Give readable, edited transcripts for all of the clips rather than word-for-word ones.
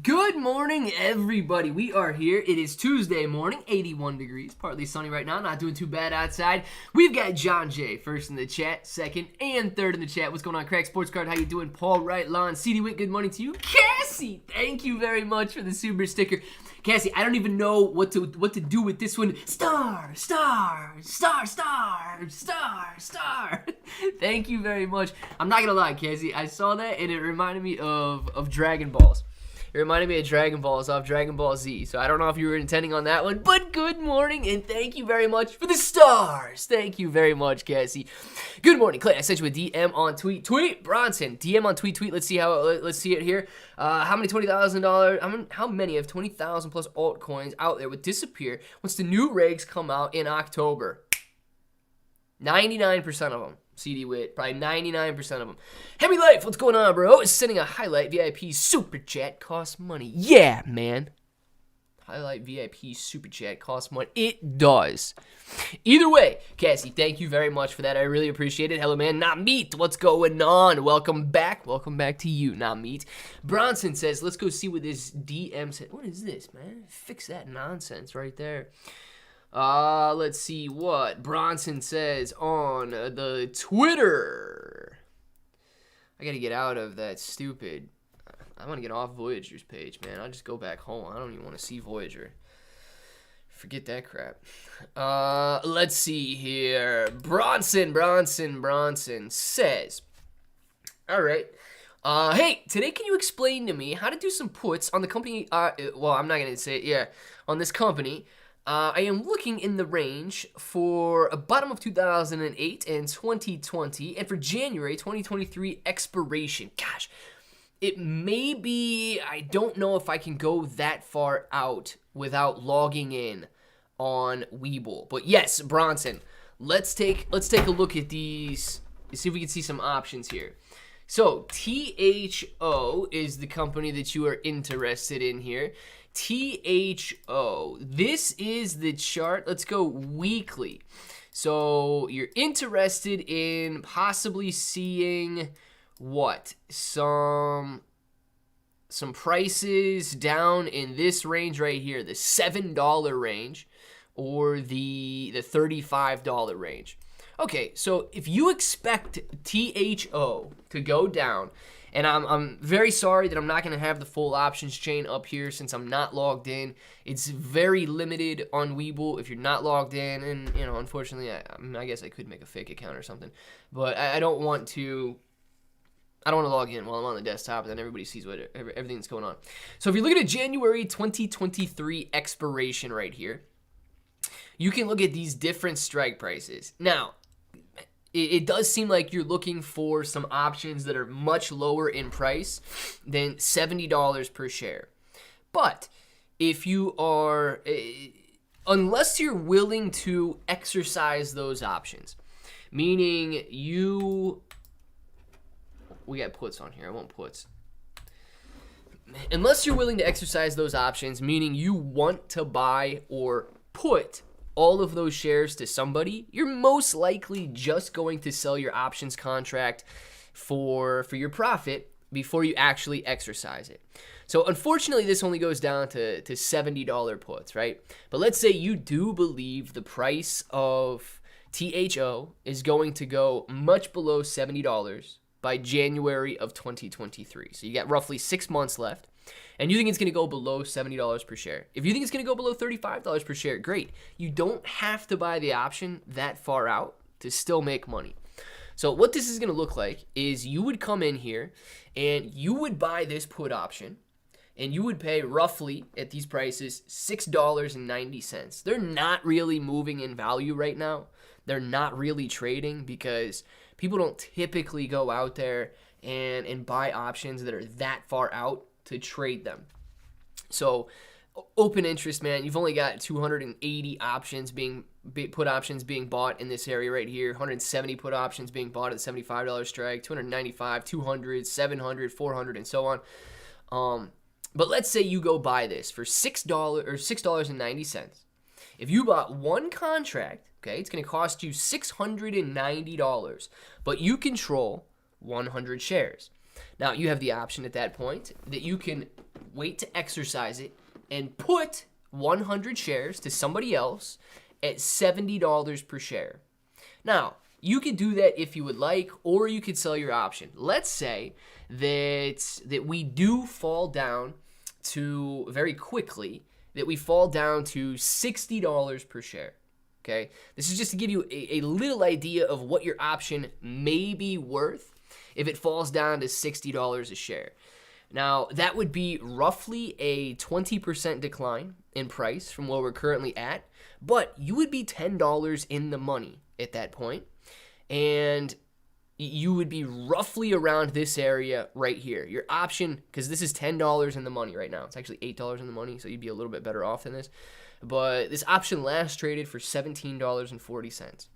Good morning, everybody. We are here. It is Tuesday morning, 81 degrees, partly sunny right now. Not doing too bad outside. We've got John J. first in the chat, second and third in the chat. What's going on, Crack Sports Card? How you doing? Paul Wright, Lon, CD Witt, good morning to you. Cassie, thank you very much for the super sticker. Cassie, I don't even know what to do with this one. Star. Thank you very much. I'm not gonna lie, Cassie. I saw that and it reminded me of Dragon Balls. It reminded me of Dragon Balls off Dragon Ball Z. So I don't know if you were intending on that one, but good morning and thank you very much for the stars. Thank you very much, Cassie. Good morning, Clay. I sent you a DM on tweet. Bronson, DM on tweet. Let's see it here. How many $20,000? How many of 20,000 plus altcoins out there would disappear once the new regs come out in October? 99% of them. CD Witt, probably 99% of them. Heavy Life, what's going on, bro? Is sending a highlight VIP super chat costs money. Yeah, man. Highlight VIP super chat costs money. It does. Either way, Cassie, thank you very much for that. I really appreciate it. Hello, man. Not Meat, what's going on? Welcome back. Welcome back to you, Not Meat. Bronson says, let's go see what this DM said. What is this, man? Fix that nonsense right there. Let's see what Bronson says on the Twitter. I gotta get out of that stupid. I want to get off Voyager's page, man. I'll just go back home. I don't even want to see Voyager. Forget that crap. Let's see here. Bronson says, all right. Hey, today can you explain to me how to do some puts on the company? Well, I'm not gonna say it. Yeah, on this company. I am looking in the range for a bottom of 2008 and 2020, and for January 2023 expiration. Gosh, it may be, I don't know if I can go that far out without logging in on Webull. But yes, Bronson, let's take a look at these, see if we can see some options here. So, THO is the company that you are interested in here. THO. This is the chart. Let's go weekly. So you're interested in possibly seeing what? Some prices down in this range right here, the $7 range or the $35 range. Okay, so if you expect THO to go down, and I'm very sorry that I'm not going to have the full options chain up here since I'm not logged in. It's very limited on Webull if you're not logged in. And, you know, unfortunately, I guess I could make a fake account or something. But I don't want to log in while I'm on the desktop and then everybody sees everything that's going on. So if you're looking at January 2023 expiration right here, you can look at these different strike prices. Now, it does seem like you're looking for some options that are much lower in price than $70 per share. But if you are, unless you're willing to exercise those options, meaning we got puts on here, I want puts. Unless you're willing to exercise those options, meaning you want to buy or put all of those shares to somebody, you're most likely just going to sell your options contract for your profit before you actually exercise it. So unfortunately, this only goes down to $70 puts, right? But let's say you do believe the price of THO is going to go much below $70 by January of 2023. So you got roughly 6 months left. And you think it's going to go below $70 per share. If you think it's going to go below $35 per share, great. You don't have to buy the option that far out to still make money. So what this is going to look like is you would come in here and you would buy this put option and you would pay roughly at these prices $6.90. They're not really moving in value right now. They're not really trading because people don't typically go out there and buy options that are that far out to trade them. So open interest, man, you've only got 280 options put options being bought in this area right here, 170 put options being bought at the $75 strike, 295, 200, 700, 400, and so on. But let's say you go buy this for $6 or $6.90. If you bought one contract, okay, it's going to cost you $690, but you control 100 shares. Now, you have the option at that point that you can wait to exercise it and put 100 shares to somebody else at $70 per share. Now, you could do that if you would like, or you could sell your option. Let's say that we do fall down to, very quickly, that we fall down to $60 per share. Okay, this is just to give you a little idea of what your option may be worth if it falls down to $60 a share. Now, that would be roughly a 20% decline in price from where we're currently at, but you would be $10 in the money at that point, and you would be roughly around this area right here. Your option, because this is $10 in the money right now. It's actually $8 in the money, so you'd be a little bit better off than this. But this option last traded for $17.40.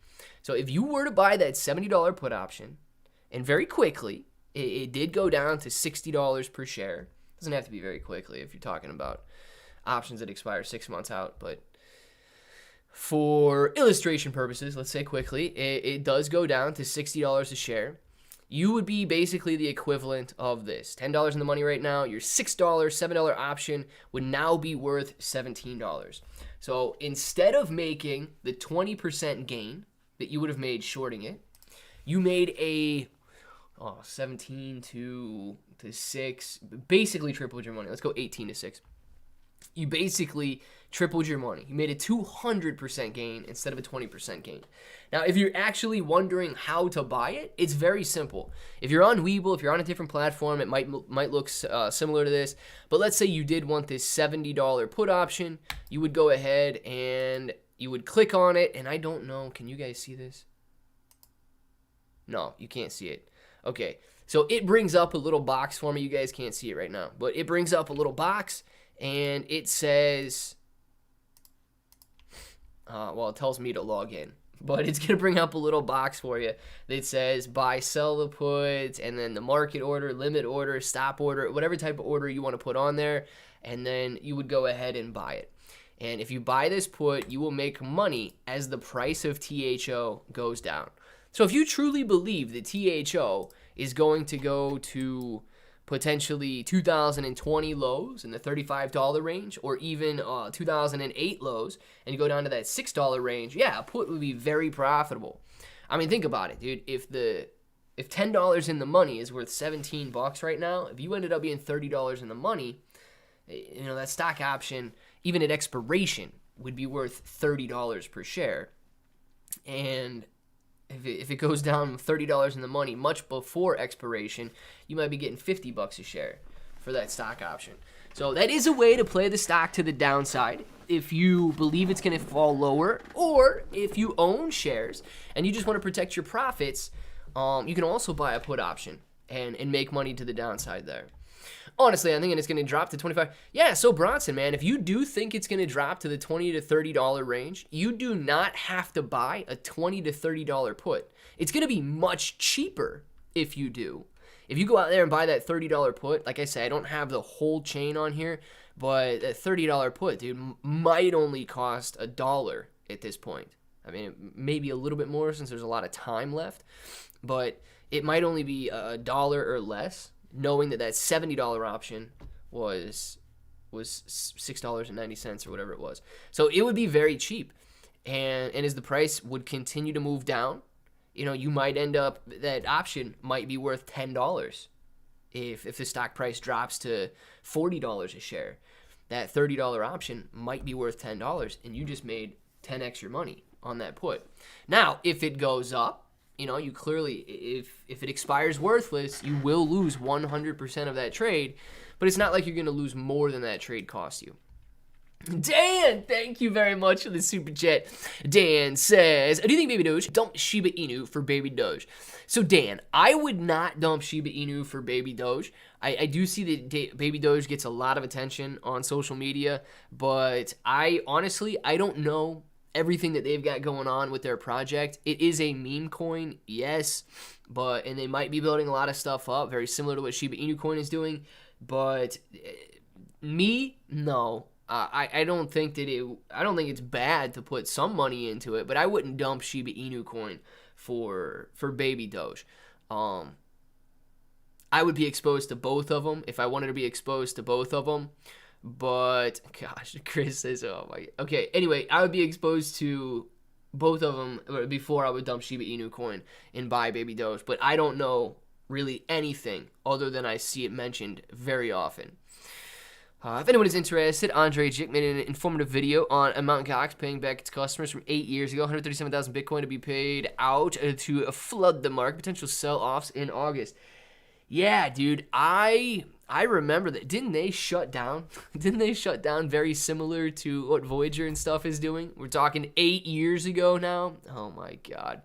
So if you were to buy that $70 put option, and very quickly, it did go down to $60 per share. Doesn't have to be very quickly if you're talking about options that expire 6 months out, but for illustration purposes, let's say quickly, it does go down to $60 a share. You would be basically the equivalent of this. $10 in the money right now, your $6, $7 option would now be worth $17. So instead of making the 20% gain that you would have made shorting it, you made a 17 to 6, basically tripled your money. Let's go 18 to 6. You basically tripled your money. You made a 200% gain instead of a 20% gain. Now, if you're actually wondering how to buy it, it's very simple. If you're on Webull, if you're on a different platform, it might look similar to this. But let's say you did want this $70 put option. You would go ahead and you would click on it. And I don't know, can you guys see this? No, you can't see it. Okay, so it brings up a little box for me. You guys can't see it right now, but it brings up a little box. And it says, well, it tells me to log in, but it's going to bring up a little box for you that says buy, sell the puts, and then the market order, limit order, stop order, whatever type of order you want to put on there, and then you would go ahead and buy it. And if you buy this put, you will make money as the price of THO goes down. So if you truly believe that THO is going to go to potentially 2020 lows in the $35 range, or even 2008 lows, and you go down to that $6 range, yeah, a put would be very profitable. I mean, think about it, dude. If $10 in the money is worth $17 right now, if you ended up being $30 in the money, you know, that stock option, even at expiration, would be worth $30 per share. And if it goes down $30 in the money much before expiration, you might be getting $50 a share for that stock option. So that is a way to play the stock to the downside if you believe it's going to fall lower, or if you own shares and you just want to protect your profits, you can also buy a put option and make money to the downside there. Honestly, I'm thinking it's going to drop to 25. Yeah, so Bronson, man, if you do think it's going to drop to the $20 to $30 range, you do not have to buy a $20 to $30 put. It's going to be much cheaper if you do. If you go out there and buy that $30 put, like I said, I don't have the whole chain on here, but that $30 put, dude, might only cost $1 at this point. I mean, maybe a little bit more since there's a lot of time left, but it might only be $1 or less, knowing that that $70 option was $6.90 or whatever it was. So it would be very cheap. And as the price would continue to move down, you know, you might end up, that option might be worth $10 if the stock price drops to $40 a share. That $30 option might be worth $10, and you just made 10x your money on that put. Now, if it goes up, you know, you clearly, if it expires worthless, you will lose 100% of that trade, but it's not like you're going to lose more than that trade cost you. Dan, thank you very much for the super chat. Dan says, do you think Baby Doge dump Shiba Inu for Baby Doge? So Dan, I would not dump Shiba Inu for Baby Doge. I do see that Baby Doge gets a lot of attention on social media, but I don't know everything that they've got going on with their project. It is a meme coin, yes, and they might be building a lot of stuff up, very similar to what Shiba Inu coin is doing, but no. I don't think it's bad to put some money into it, but I wouldn't dump Shiba Inu coin for Baby Doge. I would be exposed to both of them if I wanted to be exposed to both of them. But, gosh, Chris says, oh my, okay. Anyway, I would be exposed to both of them before I would dump Shiba Inu coin and buy Baby Doge. But I don't know really anything other than I see it mentioned very often. If anyone is interested, Andre Jick made an informative video on Mt. Gox paying back its customers from 8 years ago, 137,000 Bitcoin to be paid out to flood the market, potential sell-offs in August. Yeah, dude, I remember that. Didn't they shut down? Didn't they shut down very similar to what Voyager and stuff is doing? We're talking 8 years ago now. Oh, my God.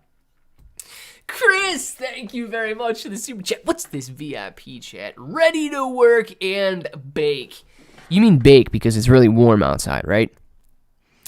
Chris, thank you very much for the super chat. What's this VIP chat? Ready to work and bake. You mean bake because it's really warm outside, right?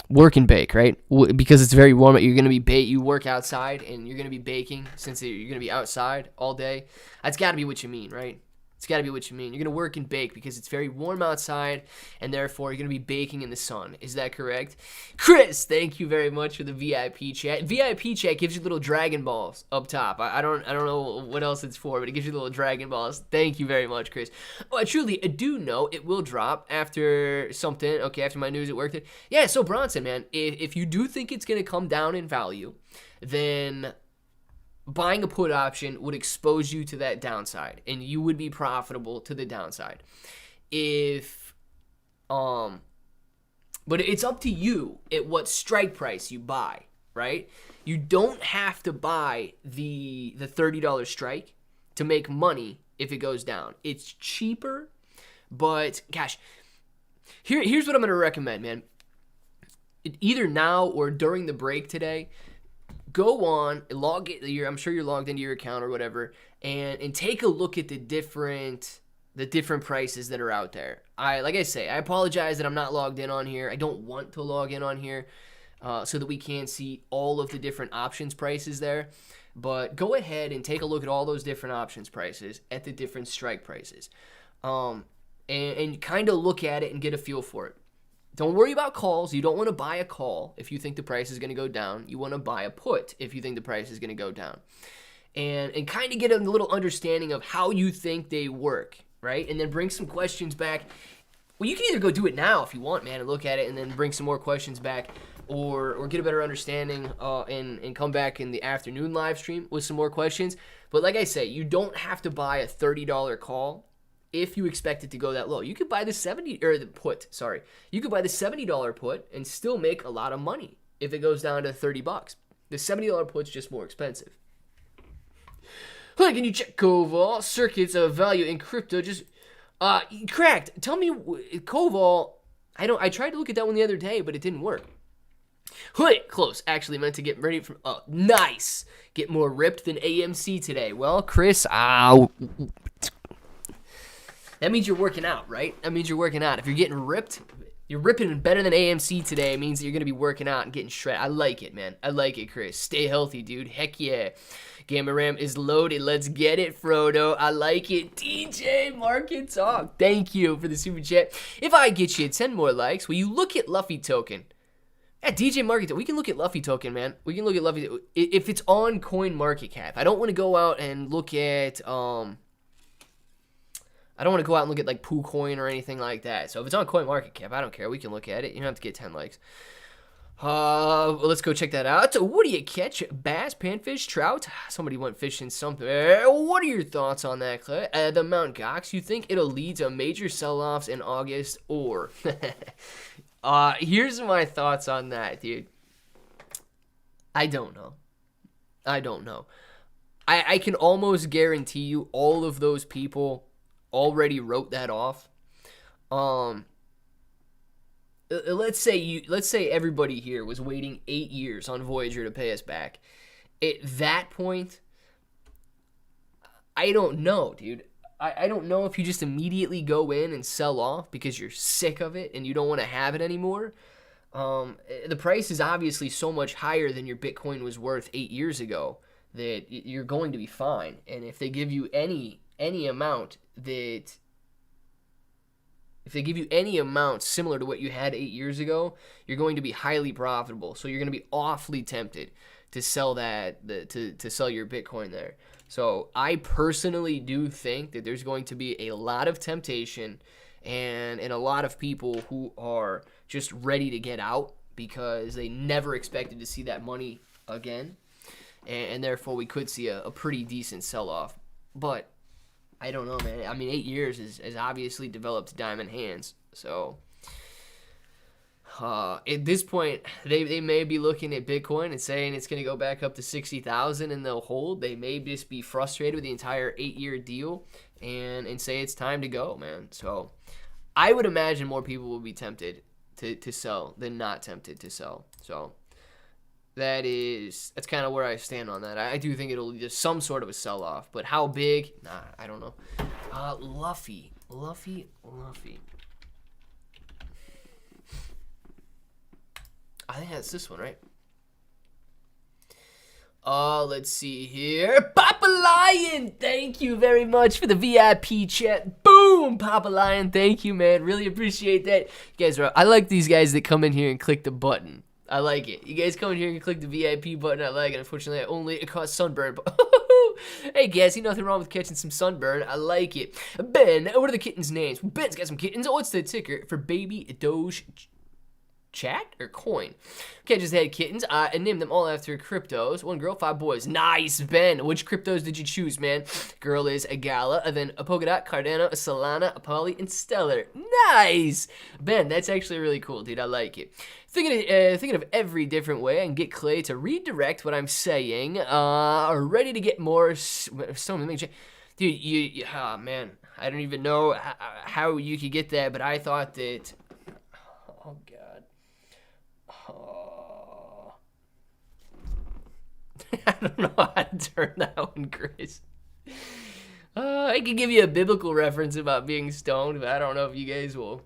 Work and bake, right? Because it's very warm. You're going to be you work outside and you're going to be baking since you're going to be outside all day. That's got to be what you mean, right? It's got to be what you mean. You're going to work and bake because it's very warm outside, and therefore you're going to be baking in the sun. Is that correct? Chris, thank you very much for the VIP chat. VIP chat gives you little Dragon Balls up top. I don't know what else it's for, but it gives you little Dragon Balls. Thank you very much, Chris. Oh, I do know it will drop after something. Okay, after my news, it worked. Yeah, so Bronson, man, if you do think it's going to come down in value, then buying a put option would expose you to that downside, and you would be profitable to the downside. But it's up to you at what strike price you buy, right? You don't have to buy the $30 strike to make money if it goes down. It's cheaper, but gosh, here's what I'm going to recommend, man. Either now or during the break today, go on, I'm sure you're logged into your account or whatever, and take a look at the different prices that are out there. Like I say, I apologize that I'm not logged in on here. I don't want to log in on here so that we can see all of the different options prices there. But go ahead and take a look at all those different options prices at the different strike prices, and kind of look at it and get a feel for it. Don't worry about calls. You don't want to buy a call if you think the price is going to go down. You want to buy a put if you think the price is going to go down. And kind of get a little understanding of how you think they work, right? And then bring some questions back. Well, you can either go do it now if you want, man, and look at it and then bring some more questions back, or get a better understanding and come back in the afternoon live stream with some more questions. But like I say, you don't have to buy a $30 call if you expect it to go that low. You could buy the You could buy the $70 put and still make a lot of money if it goes down to $30. The $70 put's just more expensive. Hey, can you check Koval circuits of value in crypto? Just cracked. Tell me, Koval. I tried to look at that one the other day, but it didn't work. Hey, close. Actually meant to get ready from. Oh, nice. Get more ripped than AMC today. Well, Chris, that means you're working out, right? That means you're working out. If you're getting ripped, you're ripping better than AMC today. It means that you're going to be working out and getting shredded. I like it, man. I like it, Chris. Stay healthy, dude. Heck yeah. Gamma RAM is loaded. Let's get it, Frodo. I like it. DJ Market Talk. Thank you for the super chat. If I get you 10 more likes, will you look at Luffy Token? Yeah, DJ Market, we can look at Luffy Token, man. We can look at Luffy. If it's on CoinMarketCap. I don't want to go out and look at, I don't want to go out and look at like PooCoin or anything like that. So if it's on CoinMarketCap, I don't care. We can look at it. You don't have to get 10 likes. Let's go check that out. What do you catch? Bass, panfish, trout? Somebody went fishing something. What are your thoughts on that, Clay? The Mt. Gox, you think it'll lead to major sell-offs in August or... here's my thoughts on that, dude. I don't know. I can almost guarantee you all of those people already wrote that off. Let's say everybody here was waiting 8 years on Voyager to pay us back. At that point, I don't know, dude. I don't know if you just immediately go in and sell off because you're sick of it and you don't want to have it anymore. The price is obviously so much higher than your Bitcoin was worth 8 years ago that you're going to be fine. And if they give you any amount similar to what you had 8 years ago, you're going to be highly profitable. So you're going to be awfully tempted to sell to sell your Bitcoin there. So I personally do think that there's going to be a lot of temptation and a lot of people who are just ready to get out because they never expected to see that money again. And therefore we could see a pretty decent sell-off. But I don't know, man. I mean, 8 years has obviously developed diamond hands. So at this point, they may be looking at Bitcoin and saying it's going to go back up to 60,000 and they'll hold. They may just be frustrated with the entire 8-year deal and say it's time to go, man. So I would imagine more people will be tempted to sell than not tempted to sell. So that's kind of where I stand on that. I do think it'll lead to some sort of a sell-off, but how big? Nah, I don't know. Luffy. I think that's this one, right? Let's see here. Papa Lion, thank you very much for the VIP chat. Boom, Papa Lion, thank you, man. Really appreciate that. You guys I like these guys that come in here and click the button. I like it. You guys come in here and click the VIP button. I like it. Unfortunately, it caused sunburn. Hey, guys, see nothing wrong with catching some sunburn. I like it. Ben, what are the kittens' names? Ben's got some kittens. What's the ticker for baby Doge chat or coin? Okay, just had kittens. I named them all after cryptos. 1 girl, 5 boys. Nice, Ben. Which cryptos did you choose, man? Girl is a Gala, and then a Polkadot, Cardano, a Solana, a Poly, and Stellar. Nice, Ben. That's actually really cool, dude. I like it. Thinking of every different way I can get Clay to redirect what I'm saying. Ready to get more. Dude, oh man, I don't even know how you could get that, but I thought that. Oh god. Oh. I don't know how to turn that one, Chris. I could give you a biblical reference about being stoned, but I don't know if you guys will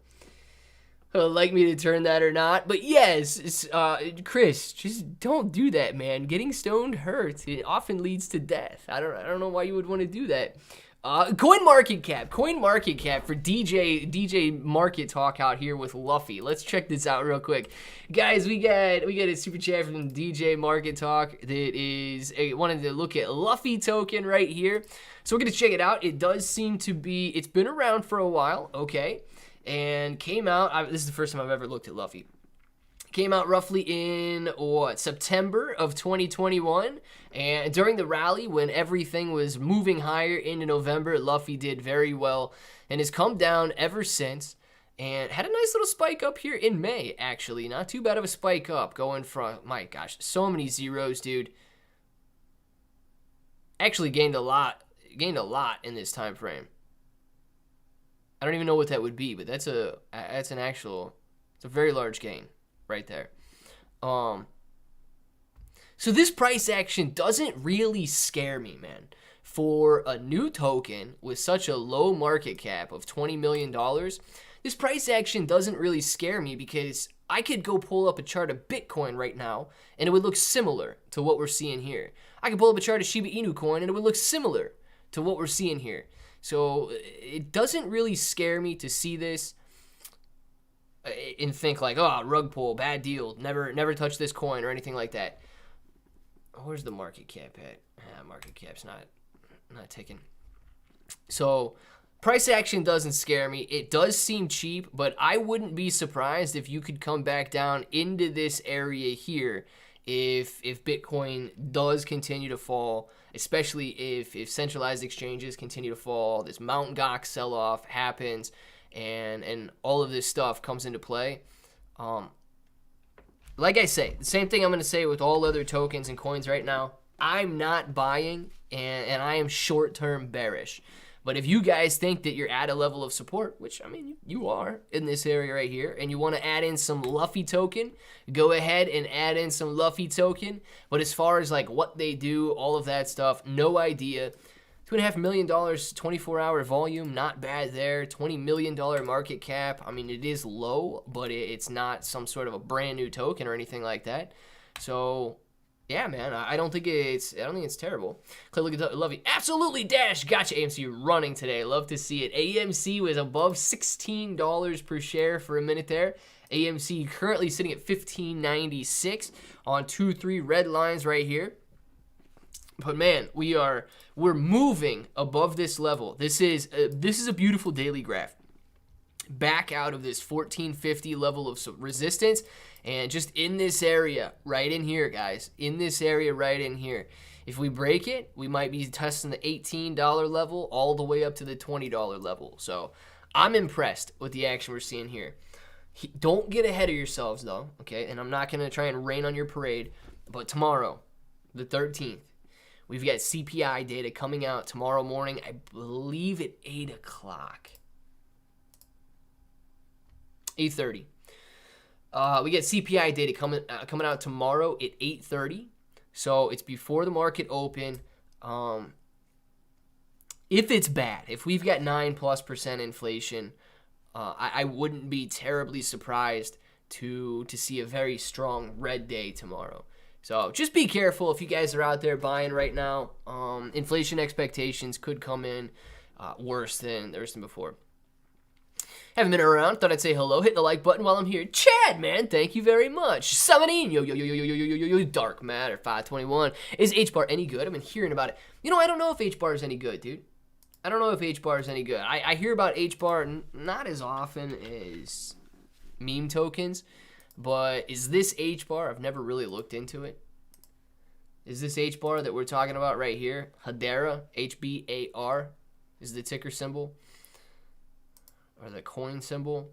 like me to turn that or not. But yes, Chris, just don't do that, man. Getting stoned hurts. It often leads to death. I don't know why you would want to do that. CoinMarketCap for DJ Market Talk out here with Luffy. Let's check this out real quick, guys. We got a super chat from DJ Market Talk that is wanted to look at Luffy token right here. So we're gonna check it out. It does seem to be. It's been around for a while, okay, and came out. This is the first time I've ever looked at Luffy. Came out roughly in September of 2021, and during the rally when everything was moving higher into November, Luffy did very well and has come down ever since and had a nice little spike up here in May, actually. Not too bad of a spike up, going from, my gosh, so many zeros, dude. Actually gained a lot in this time frame. I don't even know what that would be, but it's a very large gain right there. So this price action doesn't really scare me, man. For a new token with such a low market cap of $20 million, this price action doesn't really scare me because I could go pull up a chart of Bitcoin right now and it would look similar to what we're seeing here. I could pull up a chart of Shiba Inu coin and it would look similar to what we're seeing here. So it doesn't really scare me to see this and think like, oh, rug pull, bad deal, never touch this coin or anything like that. Where's the market cap at? Market cap's not taken. So price action doesn't scare me. It does seem cheap, but I wouldn't be surprised if you could come back down into this area here if Bitcoin does continue to fall, especially if centralized exchanges continue to fall, this Mt. Gox sell-off happens, and all of this stuff comes into play. Like I say, the same thing I'm going to say with all other tokens and coins right now. I'm not buying, and I am short-term bearish. But if you guys think that you're at a level of support, which, I mean, you are in this area right here, and you want to add in some Luffy token, go ahead and add in some Luffy token. But as far as, like, what they do, all of that stuff, no idea. $2.5 million, 24-hour volume, not bad there. $20 million market cap. I mean, it is low, but it's not some sort of a brand new token or anything like that. So, yeah, man, I don't think it's terrible. Click, look at Luffy. Absolutely dash. Gotcha, AMC running today. Love to see it. AMC was above $16 per share for a minute there. AMC currently sitting at 1596 on 2-3 red lines right here. But man, we're moving above this level. This is a beautiful daily graph. Back out of this 1450 level of resistance, and just in this area right in here, guys, in this area right in here, if we break it, we might be testing the $18 level all the way up to the $20 level. So I'm impressed with the action we're seeing here. Don't get ahead of yourselves though, okay? And I'm not going to try and rain on your parade, but tomorrow, the 13th, we've got CPI data coming out tomorrow morning, I believe at 8 o'clock. 8:30. We get CPI data coming out tomorrow at 8:30. So it's before the market open. If it's bad, if we've got 9+% inflation, I wouldn't be terribly surprised to see a very strong red day tomorrow. So just be careful if you guys are out there buying right now. Inflation expectations could come in worse than before. Haven't been around, thought I'd say hello. Hit the like button while I'm here. Chad, man, thank you very much. Summoning, yo, Dark Matter 521. Is H-bar any good? I've been hearing about it. You know, I don't know if H-bar is any good, dude. I don't know if H-bar is any good. I hear about H-bar not as often as meme tokens, but is this H-bar? I've never really looked into it. Is this H-bar that we're talking about right here? Hedera, HBAR is the ticker symbol. Or the coin symbol.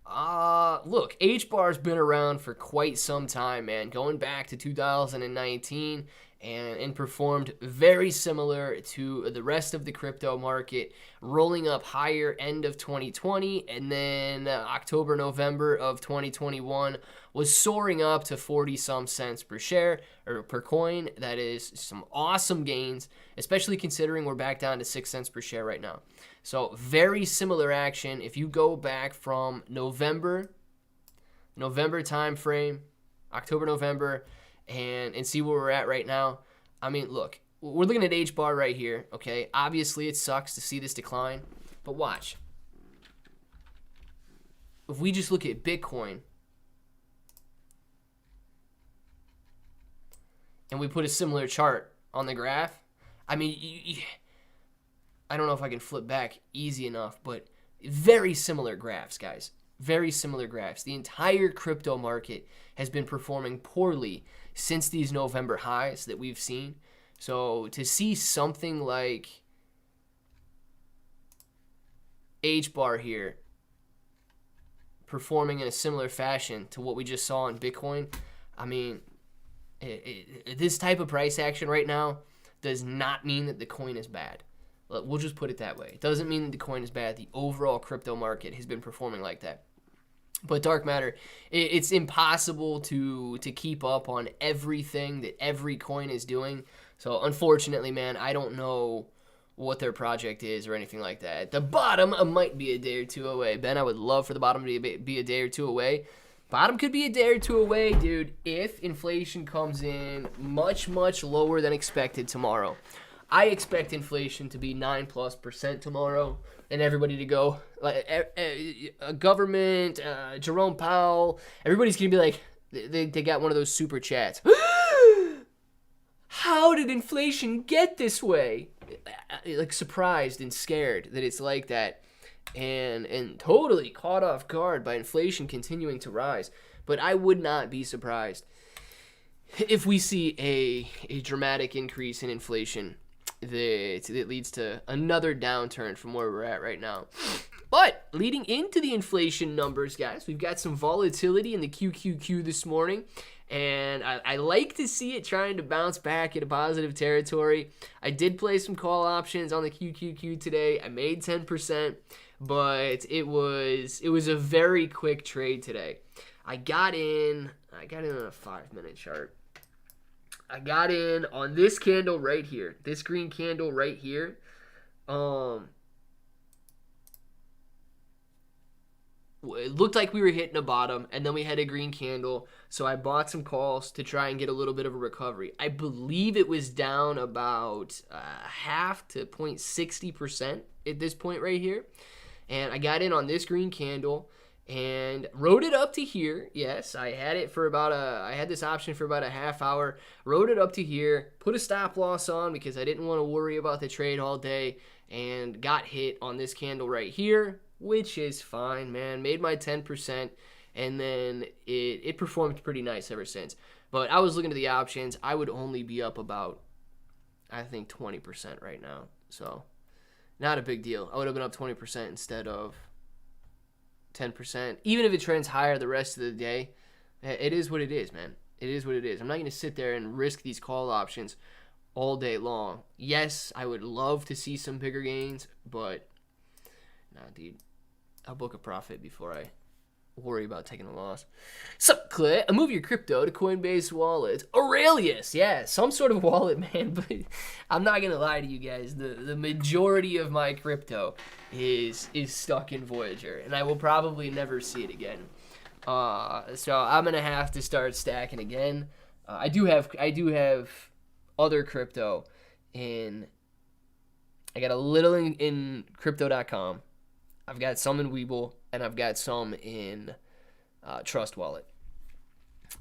Look, H-bar's been around for quite some time, man. Going back to 2019 and performed very similar to the rest of the crypto market, rolling up higher end of 2020, and then October, November of 2021 was soaring up to 40-some cents per share, or per coin. That is some awesome gains, especially considering we're back down to 6 cents per share right now. So very similar action. If you go back from November time frame, October, November, and see where we're at right now. I mean, look, we're looking at H-bar right here, okay? Obviously, it sucks to see this decline, but watch. If we just look at Bitcoin, and we put a similar chart on the graph, I mean, I don't know if I can flip back easy enough, but very similar graphs, guys. Very similar graphs. The entire crypto market has been performing poorly since these November highs that we've seen. So to see something like H-bar here performing in a similar fashion to what we just saw in Bitcoin, I mean, this type of price action right now does not mean that the coin is bad. We'll just put it that way. It doesn't mean that the coin is bad. The overall crypto market has been performing like that. But Dark Matter, it's impossible to keep up on everything that every coin is doing. So unfortunately, man, I don't know what their project is or anything like that. The bottom might be a day or two away. Ben, I would love for the bottom to be a day or two away. Bottom could be a day or two away, dude, if inflation comes in much, much lower than expected tomorrow. I expect inflation to be 9+% tomorrow, and everybody to go, like government, Jerome Powell, everybody's gonna be like, they got one of those super chats. How did inflation get this way? Like surprised and scared that it's like that, and totally caught off guard by inflation continuing to rise. But I would not be surprised if we see a dramatic increase in inflation that leads to another downturn from where we're at right now. But leading into the inflation numbers, guys, we've got some volatility in the QQQ this morning, and I like to see it trying to bounce back into positive territory. I did play some call options on the QQQ today. I made 10%, but it was a very quick trade today. I got in on a 5-minute chart. I got in on this candle right here. This green candle right here. It looked like we were hitting a bottom, and then we had a green candle. So I bought some calls to try and get a little bit of a recovery. I believe it was down about half to 0.60% at this point right here. And I got in on this green candle. and rode it up to here. Yes, I had it for I had this option for about a half hour, rode it up to here, put a stop loss on because I didn't want to worry about the trade all day, and got hit on this candle right here, which is fine, man. Made my 10%, and then it performed pretty nice ever since. But I was looking at the options. I would only be up about, I think, 20% right now. So not a big deal. I would have been up 20% instead of 10%. Even if it trends higher the rest of the day, it is what it is, man. It is what it is. I'm not going to sit there and risk these call options all day long. Yes, I would love to see some bigger gains, but nah, dude. I'll book a profit before I worry about taking a loss. Sup, Clay? Move your crypto to Coinbase wallet. Aurelius, yeah, some sort of wallet, man. But I'm not gonna lie to you guys. The majority of my crypto is stuck in Voyager, and I will probably never see it again. So I'm gonna have to start stacking again. I do have other crypto in. I got a little in crypto.com. I've got some in Webull, and I've got some in Trust Wallet.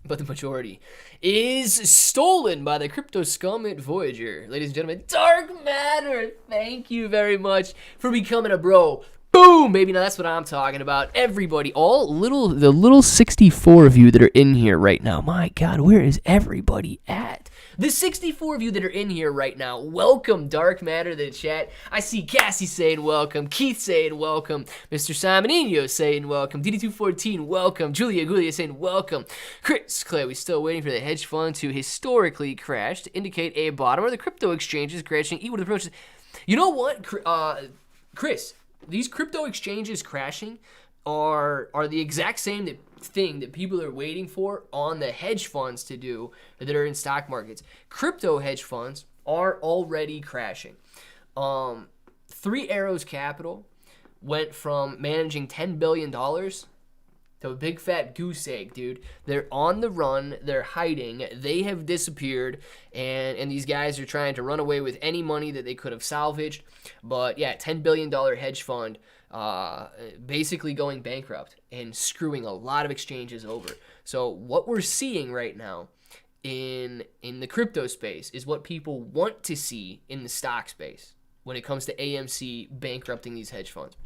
But the majority is stolen by the crypto scum at Voyager. Ladies and gentlemen, Dark Matter, thank you very much for becoming a bro. Boom, baby. Now that's what I'm talking about. Everybody, the little 64 of you that are in here right now. My God, where is everybody at? The 64 of you that are in here right now, welcome Dark Matter to the chat. I see Cassie saying welcome, Keith saying welcome, Mr. Simonino saying welcome, DD214 welcome, Julia Gulia saying welcome, Chris Clay, we still waiting for the hedge fund to historically crash to indicate a bottom, or the crypto exchanges crashing equal to the approaches. You know what, Chris? These crypto exchanges crashing are the exact same thing that people are waiting for on the hedge funds to do that are in stock markets. Crypto hedge funds are already crashing. Three Arrows Capital went from managing $10 billion to a big fat goose egg, dude. They're on the run. They're hiding. They have disappeared, and these guys are trying to run away with any money that they could have salvaged. But yeah, $10 billion hedge fund basically going bankrupt and screwing a lot of exchanges over. So what we're seeing right now in the crypto space is what people want to see in the stock space when it comes to AMC bankrupting these hedge funds.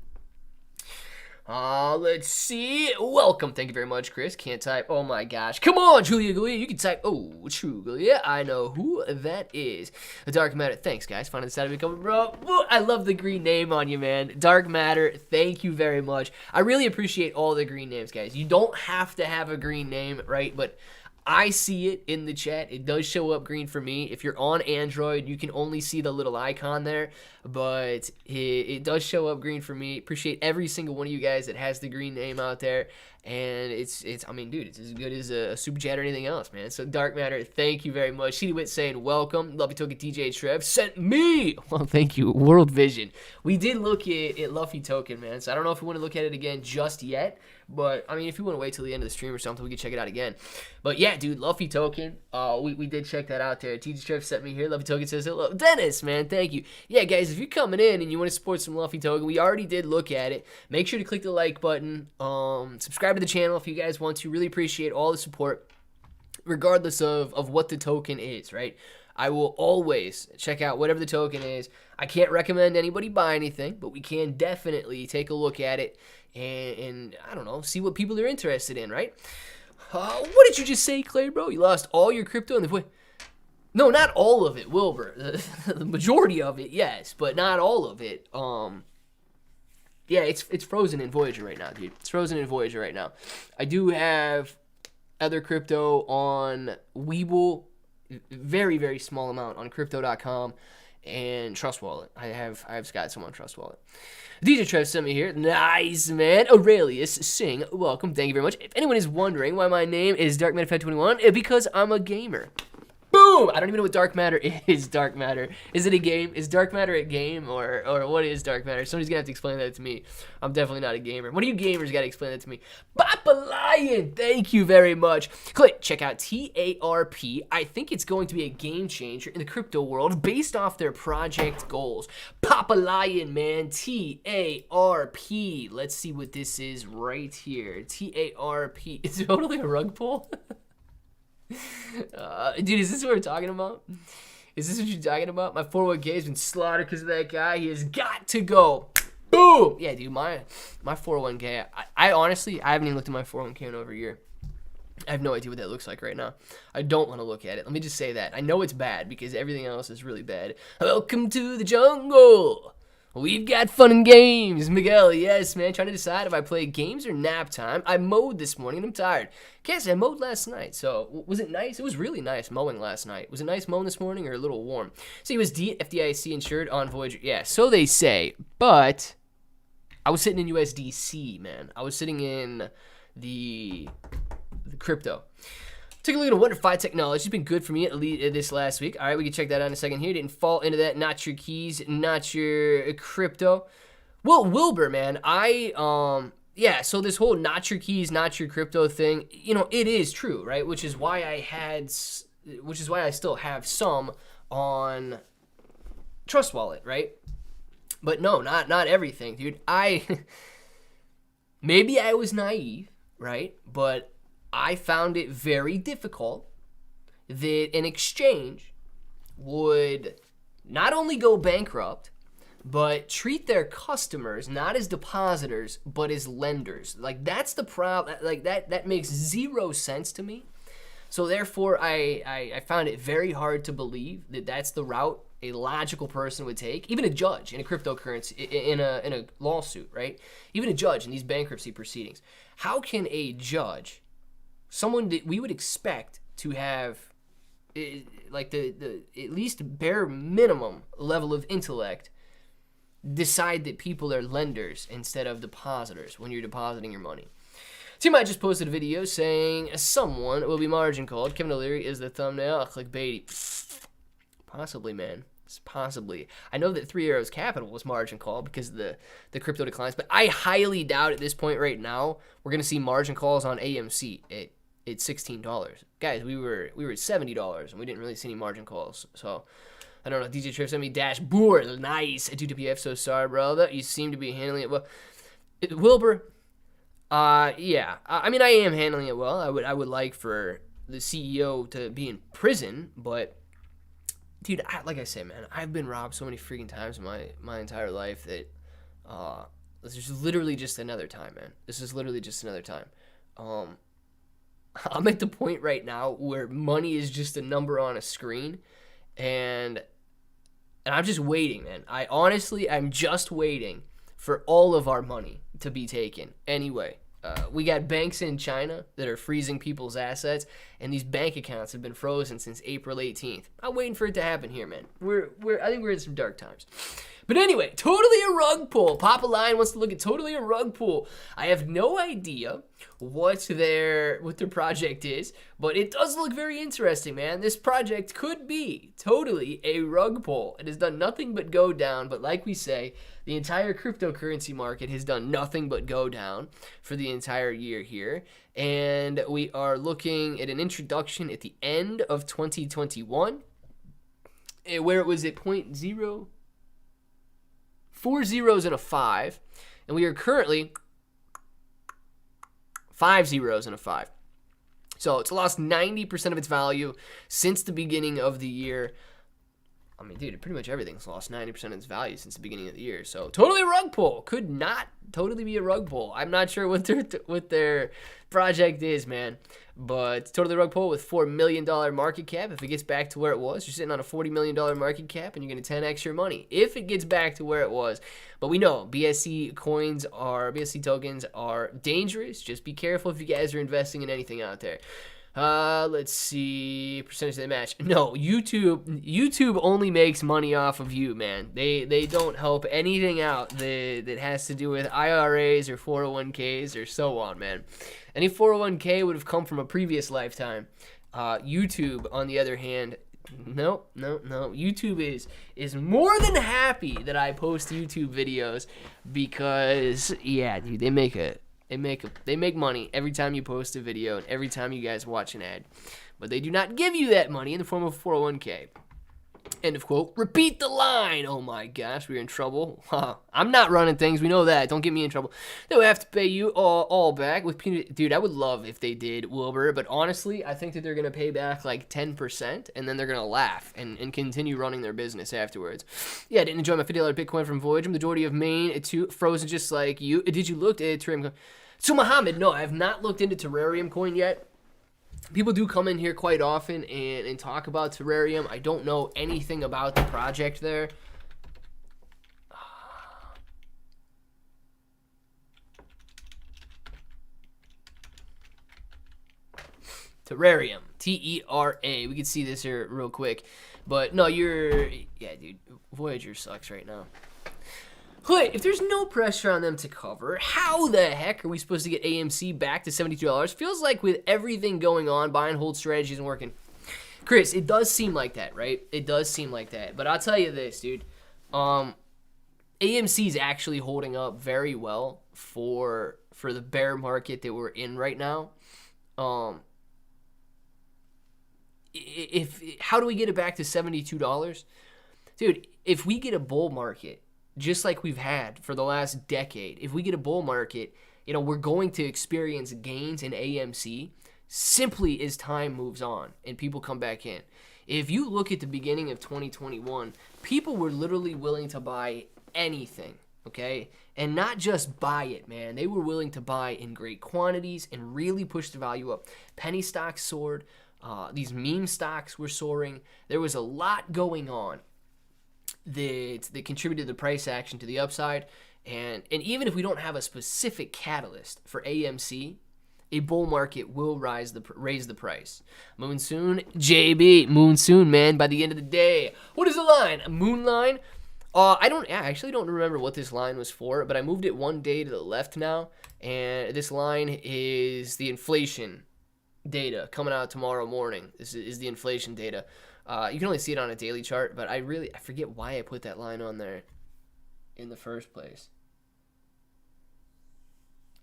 Let's see. Welcome. Thank you very much, Chris. Can't type. Oh my gosh. Come on, Julia Gulia. You can type. Oh, true, Gulia. I know who that is. The Dark Matter. Thanks, guys. Finally decided to become a bro. Ooh, I love the green name on you, man. Dark Matter. Thank you very much. I really appreciate all the green names, guys. You don't have to have a green name, right? But I see it in the chat. It does show up green for me. If you're on Android, you can only see the little icon there, but it does show up green for me. Appreciate every single one of you guys that has the green name out there. And it's I mean, dude, it's as good as a super chat or anything else, man. So Dark Matter, thank you very much. Sheedy Wit saying welcome. Love you, Token DJ Trev sent me. Well, thank you. World Vision. We did look at Luffy Token, man. So I don't know if we want to look at it again just yet. But, I mean, if you want to wait till the end of the stream or something, we can check it out again. But, yeah, dude, Luffy Token, we did check that out there. TJ Trev sent me here. Luffy Token says hello. Dennis, man, thank you. Yeah, guys, if you're coming in and you want to support some Luffy Token, we already did look at it. Make sure to click the like button. Subscribe to the channel if you guys want to. Really appreciate all the support, regardless of what the token is, right? I will always check out whatever the token is. I can't recommend anybody buy anything, but we can definitely take a look at it and I don't know, see what people are interested in, right? What did you just say, Clay, bro? You lost all your crypto in the... No, not all of it, Wilbur. The majority of it, yes, but not all of it. Yeah, it's frozen in Voyager right now, dude. It's frozen in Voyager right now. I do have other crypto on Webull, very, very small amount on crypto.com and Trust Wallet. I've got some on Trust Wallet. DJ Trev sent me here. Nice, man. Aurelius Singh, welcome. Thank you very much. If anyone is wondering why my name is DarkManFed21, because I'm a gamer. Boom! I don't even know what dark matter is. Dark matter. Is it a game? Is dark matter a game or what is dark matter? Somebody's gonna have to explain that to me. I'm definitely not a gamer. One of you gamers gotta explain that to me. Papa Lion, thank you very much. Click, check out TARP. I think it's going to be a game changer in the crypto world based off their project goals. Papa Lion, man. TARP. Let's see what this is right here. TARP. It's totally a rug pull. Dude, is this what we're talking about? Is this what you're talking about? My 401k has been slaughtered because of that guy. He has got to go. Boom! Yeah, dude, my 401k, I honestly, I haven't even looked at my 401k in over a year. I have no idea what that looks like right now. I don't want to look at it. Let me just say that. I know it's bad because everything else is really bad. Welcome to the jungle. We've got fun and games. Miguel, yes, man. Trying to decide if I play games or nap time. I mowed this morning and I'm tired. Guess I mowed last night. So, was it nice? It was really nice mowing last night. Was it nice mowing this morning or a little warm? So, USD, FDIC insured on Voyager. Yeah, so they say. But, I was sitting in USDC, man. I was sitting in the crypto. Take a look at WonderFi Technology. It's been good for me at least this last week. All right, we can check that out in a second here. Didn't fall into that. Not your keys, not your crypto. Well, Wilbur, man, yeah, so this whole not your keys, not your crypto thing, you know, it is true, right? Which is why I still have some on Trust Wallet, right? But no, not everything, dude. Maybe I was naive, right? But I found it very difficult that an exchange would not only go bankrupt, but treat their customers not as depositors, but as lenders. Like, that's the problem. Like, that makes zero sense to me. So therefore, I found it very hard to believe that that's the route a logical person would take. Even a judge in a cryptocurrency, in a lawsuit, right? Even a judge in these bankruptcy proceedings. How can a judge, someone that we would expect to have like the at least bare minimum level of intellect, decide that people are lenders instead of depositors when you're depositing your money? Team I just posted a video saying someone will be margin called. Kevin O'Leary is the thumbnail. Clickbaity. Possibly, man. Possibly. I know that 3 Arrows Capital was margin called because of the crypto declines, but I highly doubt at this point right now we're going to see margin calls on AMC at $16. Guys, we were at $70 and we didn't really see any margin calls. So I don't know. DJ Triff sent me dashboard. Nice. At 2WF, so sorry, brother. You seem to be handling it well. Wilbur, yeah. I mean, I am handling it well. I would like for the CEO to be in prison, but dude, like I said, man, I've been robbed so many freaking times in my entire life that this is literally just another time, man. This is literally just another time. I'm at the point right now where money is just a number on a screen, and I'm just waiting, man. I'm just waiting for all of our money to be taken. Anyway, we got banks in China that are freezing people's assets, and these bank accounts have been frozen since April 18th. I'm waiting for it to happen here, man. I think we're in some dark times. But anyway, totally a rug pull. Papa Lion wants to look at totally a rug pull. I have no idea what their project is, but it does look very interesting, man. This project could be totally a rug pull. It has done nothing but go down, but like we say, the entire cryptocurrency market has done nothing but go down for the entire year here. And we are looking at an introduction at the end of 2021, where it was at 0.0. 4 zeros and a 5, and we are currently 5 zeros and a 5. So it's lost 90% of its value since the beginning of the year. I mean, dude, pretty much everything's lost 90% of its value since the beginning of the year. So totally a rug pull. Could not totally be a rug pull. I'm not sure what their project is, man. But totally rug pull with $4 million market cap. If it gets back to where it was, you're sitting on a $40 million market cap and you're going to 10x your money. If it gets back to where it was. But we know BSC tokens are dangerous. Just be careful if you guys are investing in anything out there. Let's see, percentage they match. No, YouTube only makes money off of you, man. They don't help anything out that has to do with IRAs or 401ks or so on, man. Any 401k would have come from a previous lifetime. YouTube, on the other hand, no. YouTube is more than happy that I post YouTube videos because, yeah, dude, they make money every time you post a video and every time you guys watch an ad. But they do not give you that money in the form of 401k. End of quote. Repeat the line. Oh my gosh, we're in trouble. I'm not running things. We know that. Don't get me in trouble. They would have to pay you all back with peanut. Dude, I would love if they did, Wilbur. But honestly, I think that they're going to pay back like 10%, and then they're going to laugh and continue running their business afterwards. Yeah, I didn't enjoy my $50 Bitcoin from Voyager. Majority of Maine, too, frozen just like you. Did you look at Terrarium Coin? So, Muhammad, no, I have not looked into Terrarium Coin yet. People do come in here quite often and talk about Terrarium. I don't know anything about the project there. Terrarium. T-E-R-A. We can see this here real quick. But no, yeah, dude, Voyager sucks right now. But if there's no pressure on them to cover, how the heck are we supposed to get AMC back to $72? Feels like with everything going on, buy and hold strategy isn't working. Chris, it does seem like that, right? It does seem like that. But I'll tell you this, dude. AMC is actually holding up very well for the bear market that we're in right now. How do we get it back to $72? Dude, if we get a bull market, just like we've had for the last decade, if we get a bull market, we're going to experience gains in AMC simply as time moves on and people come back in. If you look at the beginning of 2021, people were literally willing to buy anything, okay? And not just buy it, man. They were willing to buy in great quantities and really push the value up. Penny stocks soared. These meme stocks were soaring. There was a lot going on that contributed the price action to the upside. And even if we don't have a specific catalyst for AMC, a bull market will raise the price. Moon soon, JB. Moon soon, man. By the end of the day. What is the line? A moon line? I actually don't remember what this line was for, but I moved it one day to the left now. And this line is the inflation data coming out tomorrow morning. This is the inflation data. You can only see it on a daily chart, but I forget why I put that line on there in the first place.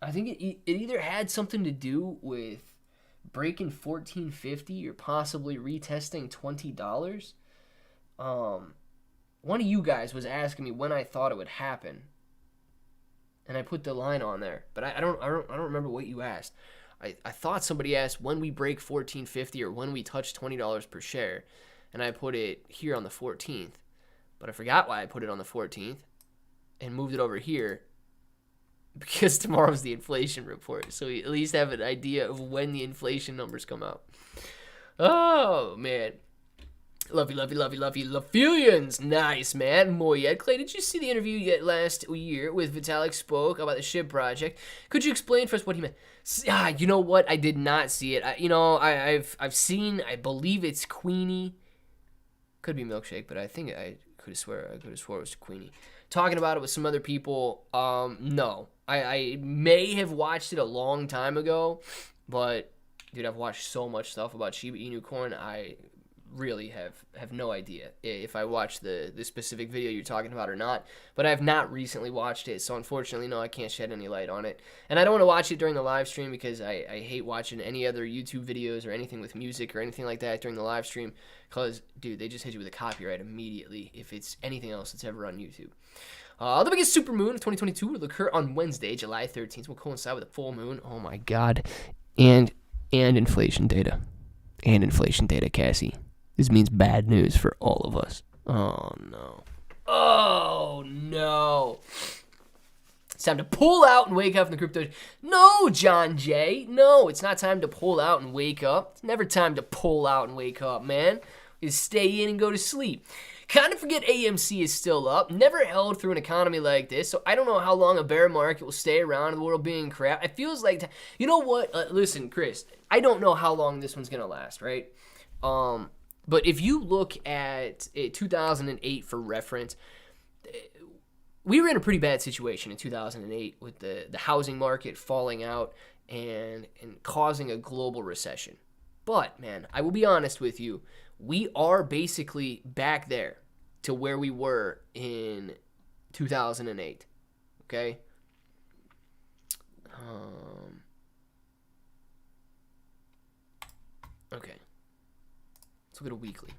I think it either had something to do with breaking $14.50 or possibly retesting $20. One of you guys was asking me when I thought it would happen, and I put the line on there, but I don't remember what you asked. I thought somebody asked when we break $14.50 or when we touch $20 per share. And I put it here on the 14th. But I forgot why I put it on the 14th and moved it over here because tomorrow's the inflation report. So we at least have an idea of when the inflation numbers come out. Oh, man. Lovey, Laphilians. Nice, man. Moyed. Clay, did you see the interview yet last year with Vitalik spoke about the Shib project? Could you explain for us what he meant? You know what? I did not see it. I've seen, I believe it's Queenie. Could be Milkshake, but I think I could have swore it was Queenie. Talking about it with some other people. No. I may have watched it a long time ago, but dude, I've watched so much stuff about Shiba Inu coin. I really have no idea if I watched the specific video you're talking about or not, but I have not recently watched it, so unfortunately, no, I can't shed any light on it. And I don't want to watch it during the live stream because I hate watching any other YouTube videos or anything with music or anything like that during the live stream because, dude, they just hit you with a copyright immediately if it's anything else that's ever on YouTube. The biggest supermoon of 2022 will occur on Wednesday, July 13th. Will coincide with a full moon. Oh my God. And inflation data. And inflation data, Cassie. This means bad news for all of us. Oh, no. Oh, no. It's time to pull out and wake up from the crypto. No, John Jay. No, it's not time to pull out and wake up. It's never time to pull out and wake up, man. You stay in and go to sleep. Kind of forget AMC is still up. Never held through an economy like this, so I don't know how long a bear market will stay around in the world being crap. It feels like, you know what? Listen, Chris, I don't know how long this one's going to last, right? But if you look at 2008 for reference, we were in a pretty bad situation in 2008 with the housing market falling out and causing a global recession. But, man, I will be honest with you. We are basically back there to where we were in 2008. Okay? Okay. Let's look at a weekly.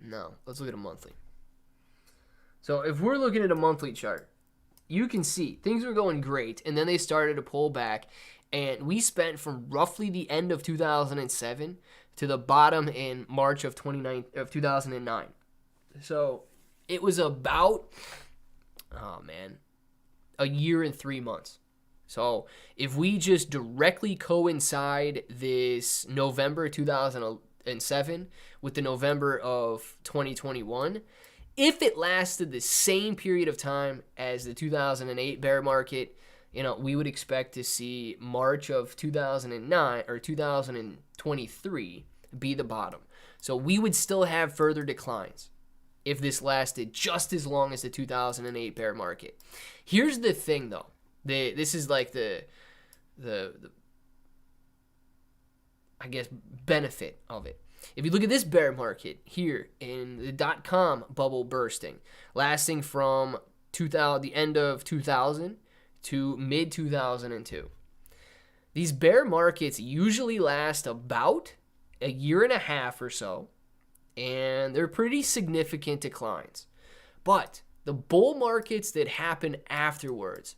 No, let's look at a monthly. So if we're looking at a monthly chart, you can see things were going great, and then they started to pull back, and we spent from roughly the end of 2007 to the bottom in March of 2009. So it was about, a year and 3 months. So if we just directly coincide this November 2007 with the November of 2021, if it lasted the same period of time as the 2008 bear market, we would expect to see March of 2009 or 2023 be the bottom. So we would still have further declines if this lasted just as long as the 2008 bear market. Here's the thing, though. This is like the I guess benefit of it. If you look at this bear market here in the .com bubble bursting, lasting from the end of 2000 to mid 2002. These bear markets usually last about a year and a half or so, and they're pretty significant declines. But the bull markets that happen afterwards,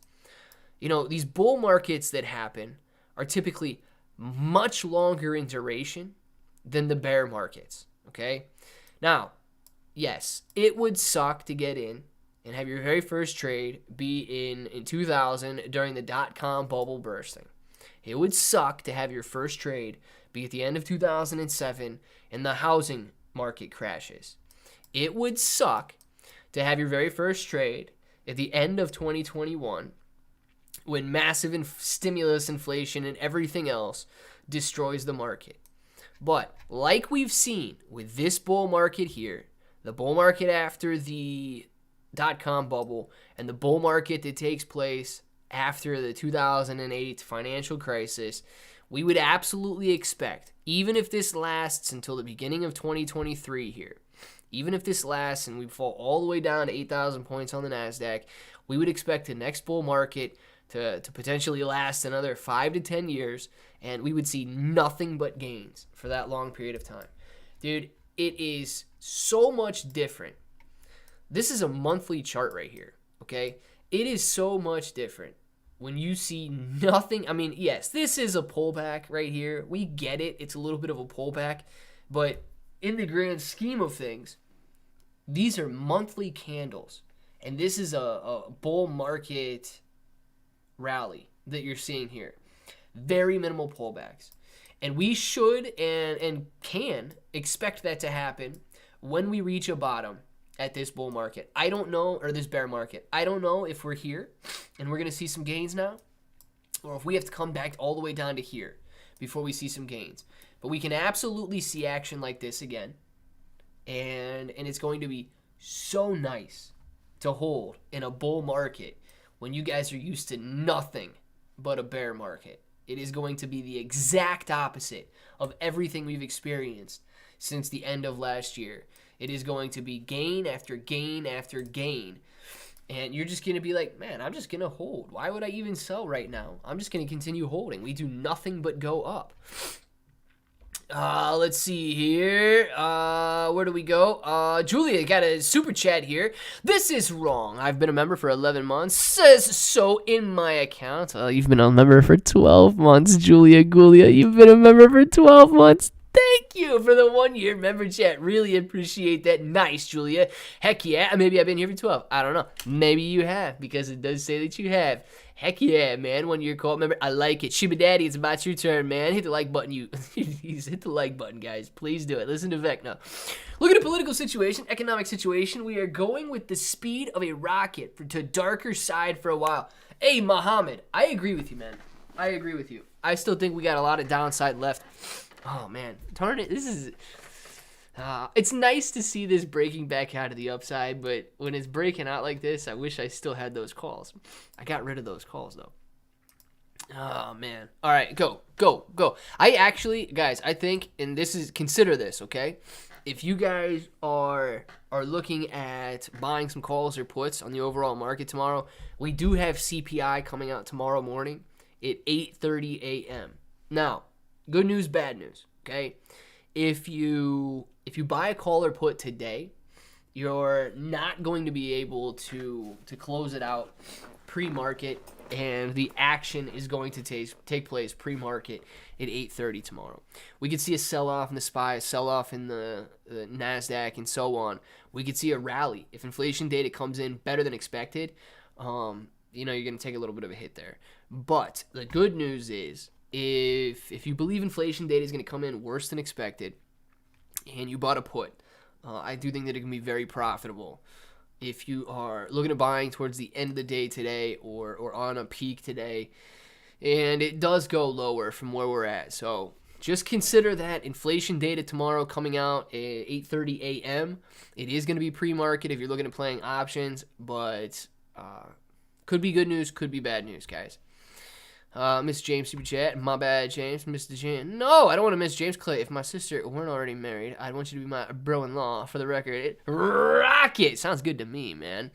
these bull markets that happen are typically much longer in duration than the bear markets, okay? Now, yes, it would suck to get in and have your very first trade be in 2000 during the .com bubble bursting. It would suck to have your first trade be at the end of 2007 and the housing market crashes. It would suck to have your very first trade at the end of 2021 when massive stimulus inflation and everything else destroys the market. But like we've seen with this bull market here, the bull market after the .com bubble and the bull market that takes place after the 2008 financial crisis, we would absolutely expect, even if this lasts until the beginning of 2023 here, even if this lasts and we fall all the way down to 8,000 points on the NASDAQ, we would expect the next bull market to potentially last another 5 to 10 years, and we would see nothing but gains for that long period of time. Dude, it is so much different. This is a monthly chart right here, okay? It is so much different when you see nothing. I mean, yes, this is a pullback right here. We get it. It's a little bit of a pullback, but in the grand scheme of things, these are monthly candles, and this is a bull market rally that you're seeing here. Very minimal pullbacks. And we should and can expect that to happen when we reach a bottom at this bull market. I don't know, or this bear market. I don't know if we're here and we're going to see some gains now, or if we have to come back all the way down to here before we see some gains. But we can absolutely see action like this again. And it's going to be so nice to hold in a bull market when you guys are used to nothing but a bear market. It is going to be the exact opposite of everything we've experienced since the end of last year. It is going to be gain after gain after gain. And you're just going to be like, man, I'm just going to hold. Why would I even sell right now? I'm just going to continue holding. We do nothing but go up. Let's see here. Where do we go? Julia got a super chat here. This is wrong. I've been a member for 11 months. Says so in my account. You've been a member for 12 months, Julia Gulia. You've been a member for 12 months. Thank you for the 1-year member chat. Really appreciate that. Nice, Julia. Heck yeah. Maybe I've been here for 12. I don't know. Maybe you have, because it does say that you have. Heck yeah, man. 1-year co-op member. I like it. Shiba Daddy, it's about your turn, man. Hit the like button. Hit the like button, guys. Please do it. Listen to Vecna. Look at the political situation, economic situation. We are going with the speed of a rocket to darker side for a while. Hey, Muhammad, I agree with you, man. I agree with you. I still think we got a lot of downside left. Oh, man. Darn it. This is... it's nice to see this breaking back out of the upside, but when it's breaking out like this, I wish I still had those calls. I got rid of those calls, though. Oh, man. All right, go. I actually, guys, I think, and this is, consider this, okay? If you guys are looking at buying some calls or puts on the overall market tomorrow, we do have CPI coming out tomorrow morning at 8:30 a.m. Now, good news, bad news, okay? If you buy a call or put today, you're not going to be able to close it out pre-market, and the action is going to take place pre-market at 8:30 tomorrow. We could see a sell-off in the SPY, a sell-off in the NASDAQ, and so on. We could see a rally. If inflation data comes in better than expected, you're going to take a little bit of a hit there. But the good news is, if you believe inflation data is going to come in worse than expected, and you bought a put, I do think that it can be very profitable. If you are looking at buying towards the end of the day today or on a peak today, and it does go lower from where we're at. So just consider that inflation data tomorrow coming out at 8:30 a.m. It is going to be pre-market if you're looking at playing options, but could be good news, could be bad news, guys. Miss James Super Chat. My bad, James. Mr. James. No, I don't want to miss James Clay. If my sister weren't already married, I'd want you to be my bro-in-law. For the record, rocket. Sounds good to me, man.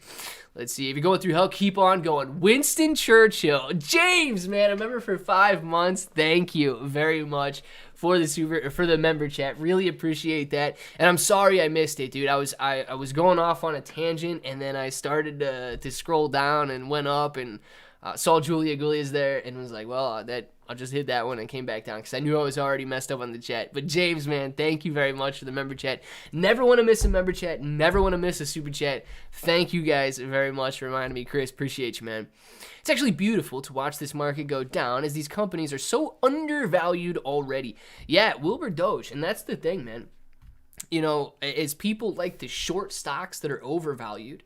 Let's see. If you're going through hell, keep on going. Winston Churchill. James, man. I remember for 5 months. Thank you very much for the member chat. Really appreciate that. And I'm sorry I missed it, dude. I was going off on a tangent, and then I started to scroll down and went up and saw Julia Gulia's there and was like, well, I'll just hit that one and came back down because I knew I was already messed up on the chat. But James, man, thank you very much for the member chat. Never want to miss a member chat. Never want to miss a super chat. Thank you guys very much for reminding me, Chris. Appreciate you, man. It's actually beautiful to watch this market go down as these companies are so undervalued already. Yeah, Wilbur Doge, and that's the thing, man. As people like to short stocks that are overvalued,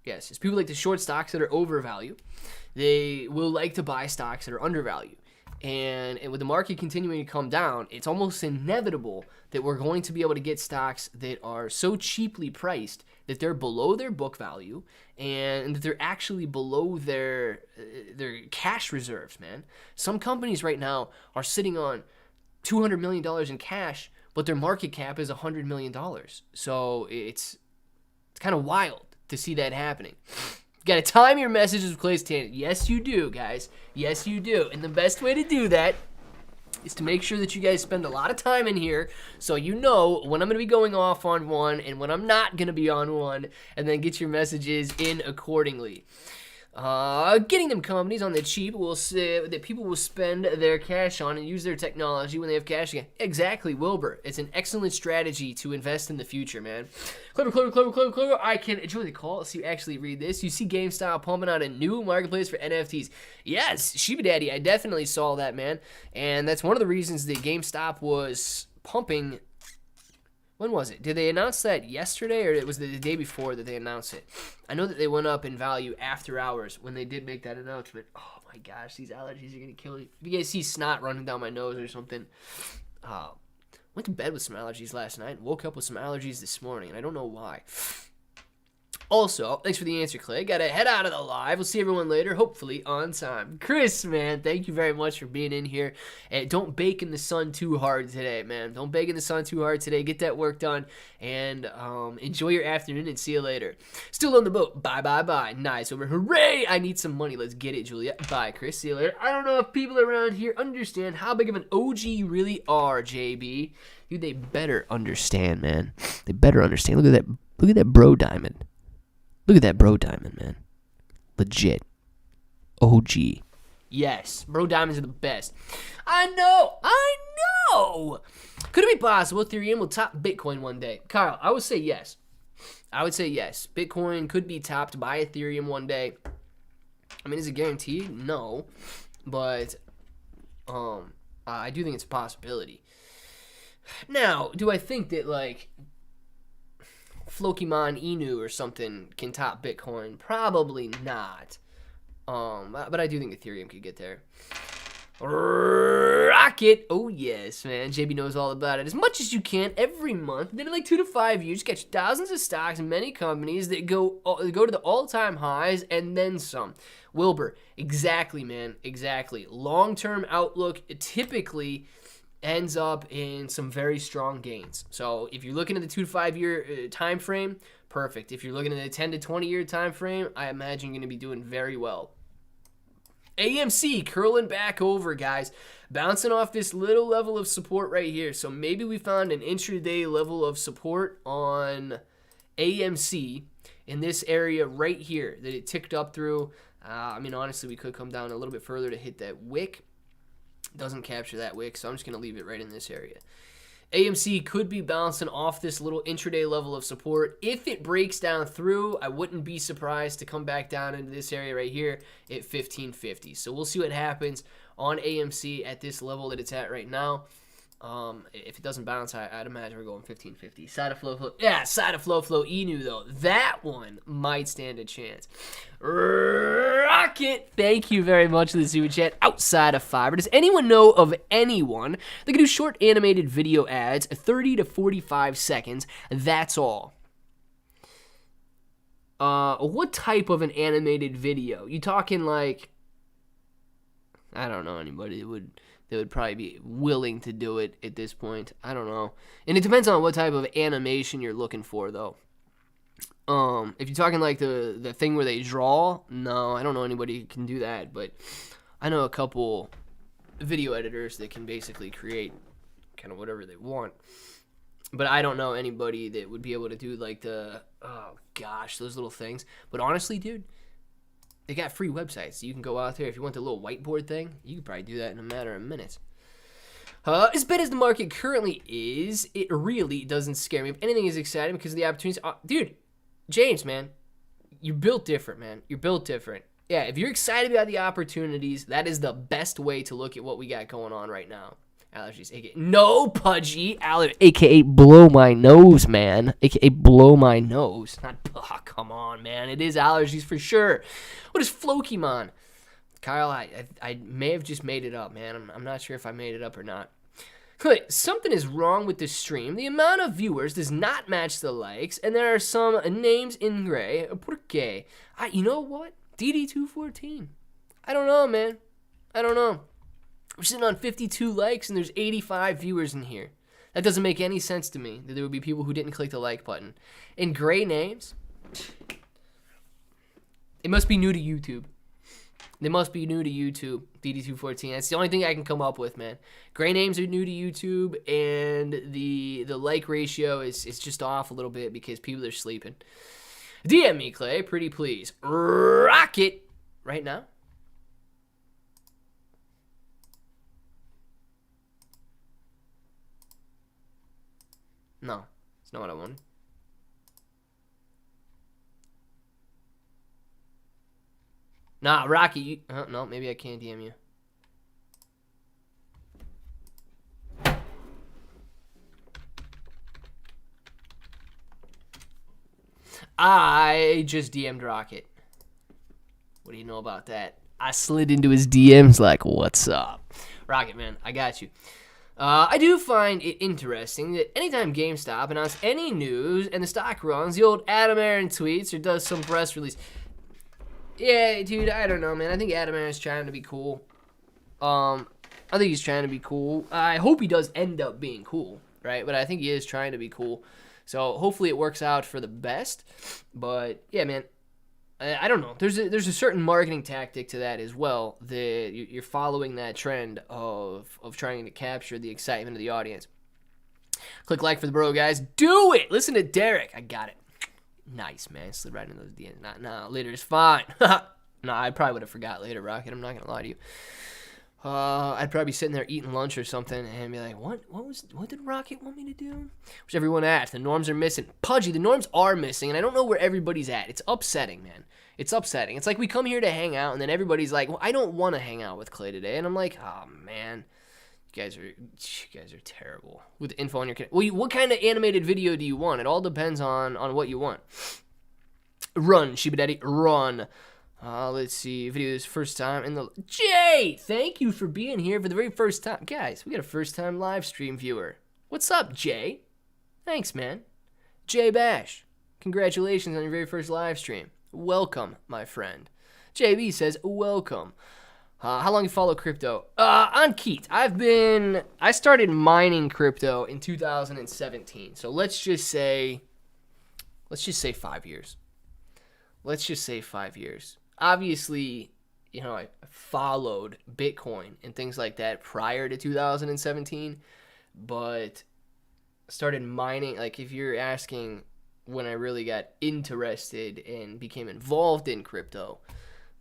yes, as people like to short stocks that are overvalued, they will like to buy stocks that are undervalued. And with the market continuing to come down, it's almost inevitable that we're going to be able to get stocks that are so cheaply priced that they're below their book value and that they're actually below their cash reserves, man. Some companies right now are sitting on $200 million in cash, but their market cap is $100 million. So it's kind of wild to see that happening. You got to time your messages with Clay's Tangent. Yes, you do, guys. Yes, you do. And the best way to do that is to make sure that you guys spend a lot of time in here so you know when I'm going to be going off on one and when I'm not going to be on one, and then get your messages in accordingly. Getting them companies on the cheap will say that people will spend their cash on and use their technology when they have cash again. Exactly, Wilbur. It's an excellent strategy to invest in the future, man. Clever. I can enjoy the call. So you actually read this. You see GameStop pumping out a new marketplace for NFTs. Yes, Shiba Daddy. I definitely saw that, man. And that's one of the reasons that GameStop was pumping. When was it? Did they announce that yesterday, or it was the day before that they announced it? I know that they went up in value after hours when they did make that announcement. Oh my gosh, these allergies are going to kill you. If you guys see snot running down my nose or something, went to bed with some allergies last night, woke up with some allergies this morning, and I don't know why. Also, thanks for the answer, Clay. Gotta head out of the live. We'll see everyone later, hopefully on time. Chris, man, thank you very much for being in here. And don't bake in the sun too hard today, man. Don't bake in the sun too hard today. Get that work done, and enjoy your afternoon, and see you later. Still on the boat. Bye. Nice. Over. Hooray! I need some money. Let's get it, Julia. Bye, Chris. See you later. I don't know if people around here understand how big of an OG you really are, JB. Dude, they better understand, man. They better understand. Look at that bro diamond. Look at that bro diamond, man. Legit. OG. Yes, bro diamonds are the best. I know. Could it be possible Ethereum will top Bitcoin one day? Kyle, I would say yes. Bitcoin could be topped by Ethereum one day. I mean, is it guaranteed? No. But I do think it's a possibility. Now, do I think that, like, Flokimon Inu or something can top Bitcoin? Probably not. But I do think Ethereum could get there. Rocket. Oh, yes, man. JB knows all about it. As much as you can every month. Then in like 2 to 5 years, get you thousands of stocks in many companies that go to the all-time highs and then some. Wilbur, exactly, man. Exactly. Long-term outlook typically ends up in some very strong gains. So if you're looking at the 2 to 5 year time frame, perfect. If you're looking at a 10 to 20 year time frame, I imagine you're going to be doing very well. AMC curling back over, guys, bouncing off this little level of support right here. So maybe we found an intraday level of support on AMC in this area right here that it ticked up through. I mean, honestly, we could come down a little bit further to hit that wick. Doesn't capture that wick, so I'm just going to leave it right in this area. AMC could be bouncing off this little intraday level of support. If it breaks down through, I wouldn't be surprised to come back down into this area right here at 1550. So we'll see what happens on AMC at this level that it's at right now. If it doesn't bounce, I'd imagine we're going 1550. Side of flow. Yeah, side of flow Inu, though. That one might stand a chance. Rocket. Thank you very much for the super chat. Outside of fiber, does anyone know of anyone that can do short animated video ads, 30 to 45 seconds? That's all. What type of an animated video? You talking like, I don't know anybody that would probably be willing to do it at this point. I don't know. And it depends on what type of animation you're looking for, though. If you're talking like the thing where they draw, no, I don't know anybody who can do that. But I know a couple video editors that can basically create kind of whatever they want. But I don't know anybody that would be able to do like oh gosh, those little things. But honestly, dude, they got free websites. You can go out there. If you want the little whiteboard thing, you could probably do that in a matter of minutes. As bad as the market currently is, it really doesn't scare me. If anything is exciting because of the opportunities. Dude, James, man, you're built different, man. You're built different. Yeah, if you're excited about the opportunities, that is the best way to look at what we got going on right now. Allergies, aka no pudgy, aka blow my nose, man. Aka blow my nose. Not, come on, man. It is allergies for sure. What is Flokimon? Kyle, I may have just made it up, man. I'm not sure if I made it up or not. Something is wrong with the stream. The amount of viewers does not match the likes, and there are some names in gray. Por qué? You know what? DD214. I don't know, man. I don't know. We're sitting on 52 likes, and there's 85 viewers in here. That doesn't make any sense to me, that there would be people who didn't click the like button. And gray names? It must be new to YouTube. They must be new to YouTube, DD214. That's the only thing I can come up with, man. Gray names are new to YouTube, and the like ratio is just off a little bit because people are sleeping. DM me, Clay, pretty please. Rocket right now. No, it's not what I wanted. Nah, Rocky, you... no, maybe I can't DM you. I just DM'd Rocket. What do you know about that? I slid into his DMs like, what's up? Rocket, man, I got you. I do find it interesting that anytime GameStop announces any news and the stock runs, the old Adam Aaron tweets or does some press release. Yeah, dude, I don't know, man. I think Adam Aaron's trying to be cool. I think he's trying to be cool. I hope he does end up being cool, right? But I think he is trying to be cool. So hopefully it works out for the best. But, yeah, man. I don't know. There's a certain marketing tactic to that as well. That you're following that trend of trying to capture the excitement of the audience. Click like for the bro, guys. Do it. Listen to Derek. I got it. Nice, man. Slid right into those DMs. Nah, later is fine. Nah, I probably would have forgot later, Rocket. I'm not gonna lie to you. I'd probably be sitting there eating lunch or something and be like, what did Rocket want me to do? Which everyone asked. The norms are missing. Pudgy, the norms are missing, and I don't know where everybody's at. It's upsetting, man. It's upsetting. It's like we come here to hang out, and then everybody's like, well, I don't want to hang out with Clay today. And I'm like, oh, man. You guys are terrible. With the info on your... Well, what kind of animated video do you want? It all depends on what you want. Run, Shiba Daddy, run. Let's see. Video is first time in the... Jay! Thank you for being here for the very first time. Guys, we got a first-time live stream viewer. What's up, Jay? Thanks, man. Jay Bash, congratulations on your very first live stream. Welcome, my friend. JB says, welcome. How long you follow crypto? On Keat, I started mining crypto in 2017. So let's just say 5 years. Let's just say 5 years. Obviously, I followed Bitcoin and things like that prior to 2017, but started mining, like if you're asking when I really got interested and became involved in crypto,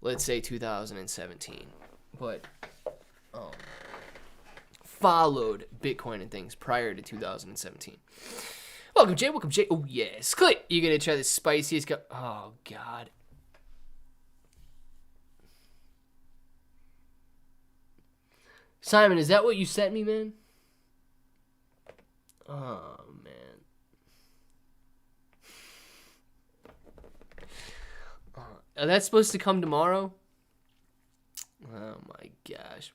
let's say 2017. But followed Bitcoin and things prior to 2017. Welcome, Jay. Welcome, Jay. Oh, yes. Click. You're going to try the spiciest... Oh, God. Simon, is that what you sent me, man? Oh, man. That's supposed to come tomorrow? Oh, my gosh.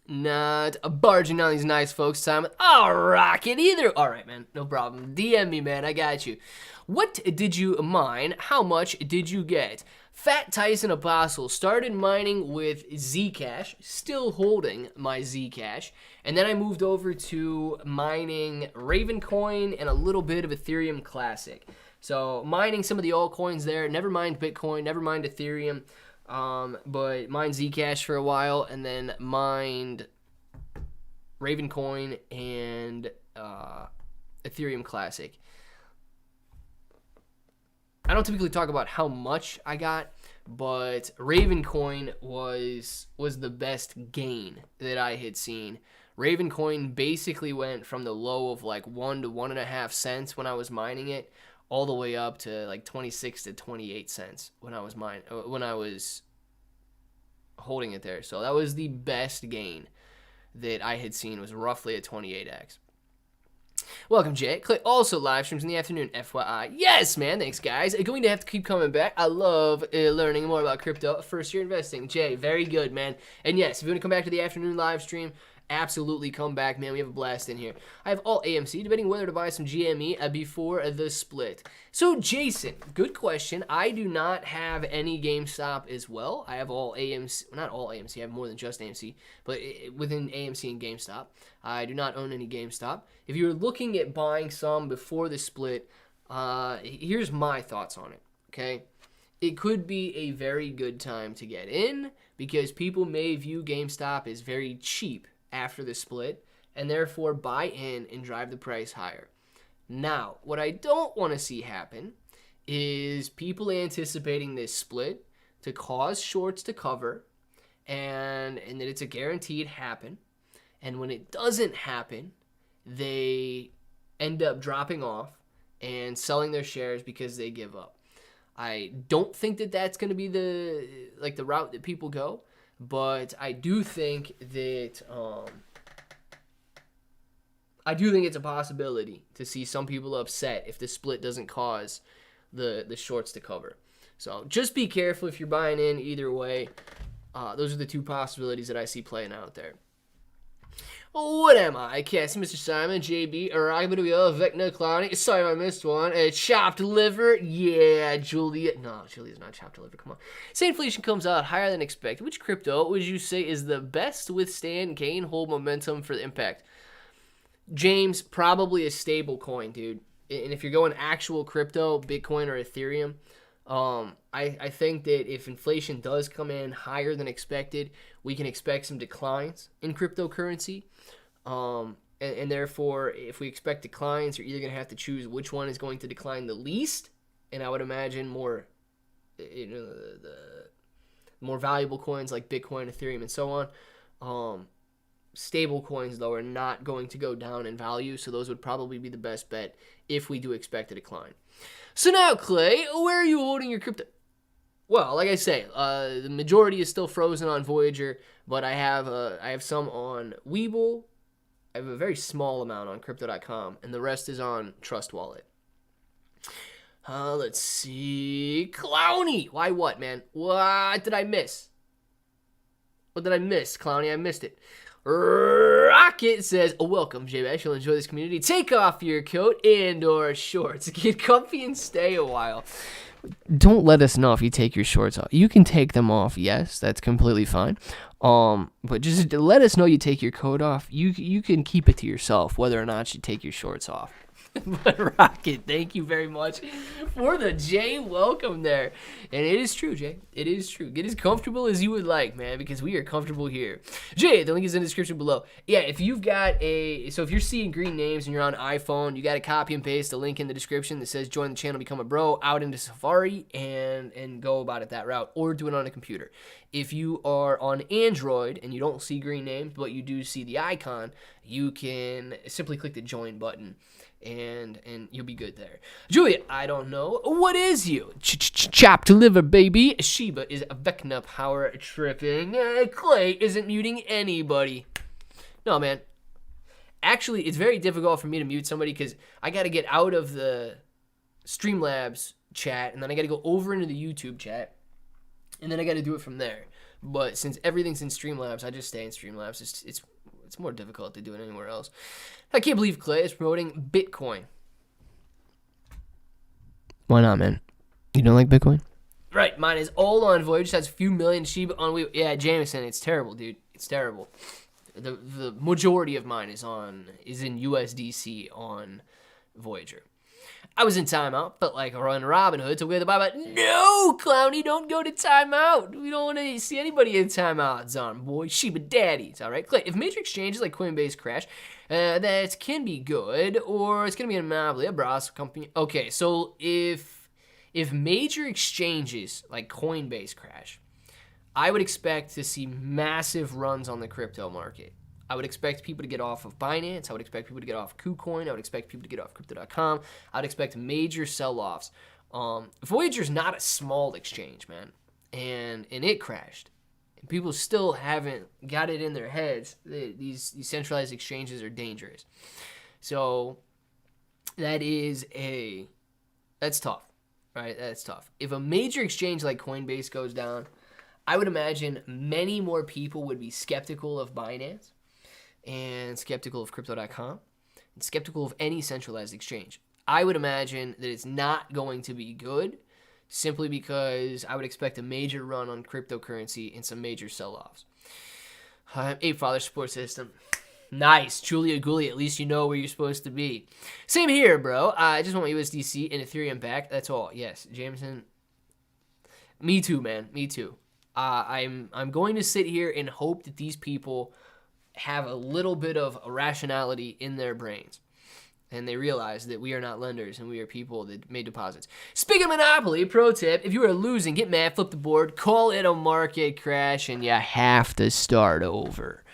Not barging on these nice folks, Simon. Oh, rocket either. All right, man. No problem. DM me, man. I got you. What did you mine? How much did you get? Fat Tyson Apostle started mining with Zcash, still holding my Zcash, and then I moved over to mining Ravencoin and a little bit of Ethereum Classic. So mining some of the altcoins there. Never mined Bitcoin, never mined Ethereum. But mined Zcash for a while, and then mined Ravencoin and Ethereum Classic. I don't typically talk about how much I got, but Ravencoin was the best gain that I had seen. Ravencoin basically went from the low of like 1 to 1.5 cents when I was mining it, all the way up to like 26 to 28 cents when I was holding it there. So that was the best gain that I had seen, was roughly a 28x. Welcome, Jay. Click also live streams in the afternoon, FYI. Yes, man. Thanks, guys. I'm going to have to keep coming back. I love learning more about crypto. First year investing. Jay, very good, man. And yes, if you want to come back to the afternoon live stream, absolutely come back, man. We have a blast in here. I have all AMC, debating whether to buy some GME before the split. So, Jason, good question. I do not have any GameStop as well. I have all AMC, not all AMC, I have more than just AMC, but within AMC and GameStop. I do not own any GameStop. If you're looking at buying some before the split, here's my thoughts on it, okay? It could be a very good time to get in because people may view GameStop as very cheap after the split, and therefore buy in and drive the price higher. Now, what I don't want to see happen is people anticipating this split to cause shorts to cover, and that it's a guaranteed happen, and when it doesn't happen, they end up dropping off and selling their shares because they give up. I don't think that that's going to be the route that people go, but I do think that it's a possibility to see some people upset if the split doesn't cause the shorts to cover. So just be careful if you're buying in either way. Those are the two possibilities that I see playing out there. What am I? Cassie, Mr. Simon, JB, Aragbadawil, Vecna, Clowny. Sorry if I missed one. Chopped liver. Yeah, Julia. No, Julia's not chopped liver. Come on. Say inflation comes out higher than expected. Which crypto would you say is the best to withstand, gain, hold momentum for the impact? James, probably a stable coin, dude. And if you're going actual crypto, Bitcoin or Ethereum, I think that if inflation does come in higher than expected, we can expect some declines in cryptocurrency. And therefore, if we expect declines, you're either going to have to choose which one is going to decline the least. And I would imagine more, the more valuable coins like Bitcoin, Ethereum, and so on. Stable coins, though, are not going to go down in value. So those would probably be the best bet if we do expect a decline. So now, Clay, where are you holding your crypto? Well, like I say, the majority is still frozen on Voyager, but I have some on Webull. I have a very small amount on Crypto.com, and the rest is on Trust Wallet. Let's see. Clowny. Why what, man? What did I miss? What did I miss, Clowny? I missed it. Rocket says, oh, welcome, J-Bash. You'll enjoy this community. Take off your coat and or shorts. Get comfy and stay a while. Don't let us know if you take your shorts off. You can take them off, yes. That's completely fine. But just let us know you take your coat off. You can keep it to yourself whether or not you take your shorts off. But Rocket, thank you very much for the J welcome there. And it is true, Jay. It is true. Get as comfortable as you would like, man, because we are comfortable here. Jay, the link is in the description below. Yeah, if you've got so if you're seeing green names and you're on iPhone, you got to copy and paste the link in the description that says join the channel, become a bro, out into Safari and go about it that route, or do it on a computer. If you are on Android and you don't see green names, but you do see the icon, you can simply click the join button. And you'll be good there. Julia, I don't know. What is you? Chop to liver, baby. Shiba is Vecna power tripping. Clay isn't muting anybody. No, man. Actually, it's very difficult for me to mute somebody because I got to get out of the Streamlabs chat, and then I got to go over into the YouTube chat, and then I got to do it from there. But since everything's in Streamlabs, I just stay in Streamlabs. It's more difficult to do it anywhere else. I can't believe Clay is promoting Bitcoin. Why not, man? You don't like Bitcoin? Right, mine is all on Voyager. Just has a few million Shiba on wheel. Yeah, Jameson, it's terrible, dude. It's terrible. The majority of mine is in USDC on Voyager. I was in timeout, felt like on Robinhood, so we had to buy about. No, Clowny, don't go to timeout. We don't want to see anybody in timeouts on, boy. Shiba daddies, all right? Clay, if major exchanges like Coinbase crash, that can be good, or it's going to be a monopoly, a Bros company. Okay, so if major exchanges like Coinbase crash, I would expect to see massive runs on the crypto market. I would expect people to get off of Binance. I would expect people to get off KuCoin. I would expect people to get off Crypto.com. I would expect major sell-offs. Voyager's not a small exchange, man, and it crashed. And people still haven't got it in their heads that these centralized exchanges are dangerous. So that's tough, right? That's tough. If a major exchange like Coinbase goes down, I would imagine many more people would be skeptical of Binance, and skeptical of Crypto.com, and skeptical of any centralized exchange. I would imagine that it's not going to be good, simply because I would expect a major run on cryptocurrency and some major sell-offs. Ape Father support system. Nice. Julia Gulli, at least you know where you're supposed to be. Same here, bro. I just want my USDC and Ethereum back. That's all. Yes, Jameson. Me too, man. Me too. I'm going to sit here and hope that these people have a little bit of rationality in their brains, and they realize that we are not lenders and we are people that made deposits. Speaking of Monopoly, pro tip, if you are losing, get mad, flip the board, call it a market crash, and you have to start over.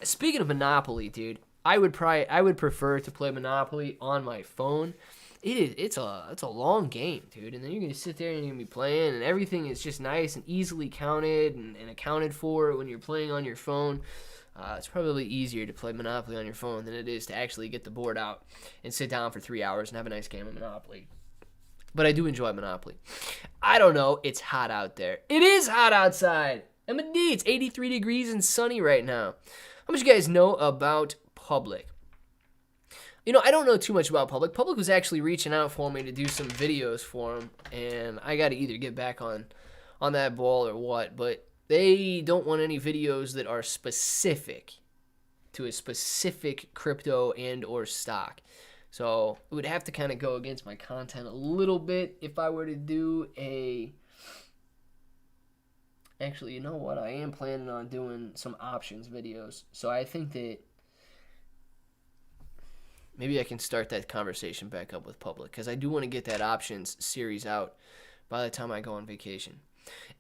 Speaking of Monopoly, dude, I would prefer to play Monopoly on my phone. It's a long game, dude, and then you're going to sit there and you're going to be playing, and everything is just nice and easily counted and accounted for when you're playing on your phone. It's probably easier to play Monopoly on your phone than it is to actually get the board out and sit down for 3 hours and have a nice game of Monopoly. But I do enjoy Monopoly. I don't know, it's hot out there. It is hot outside. M&D, it's 83 degrees and sunny right now. How much you guys know about Public? You know, I don't know too much about Public. Public was actually reaching out for me to do some videos for them, and I got to either get back on that ball or what, but they don't want any videos that are specific to a specific crypto and or stock. So it would have to kind of go against my content a little bit if I were to do a... Actually, you know what? I am planning on doing some options videos, so I think that maybe I can start that conversation back up with Public, because I do want to get that options series out by the time I go on vacation.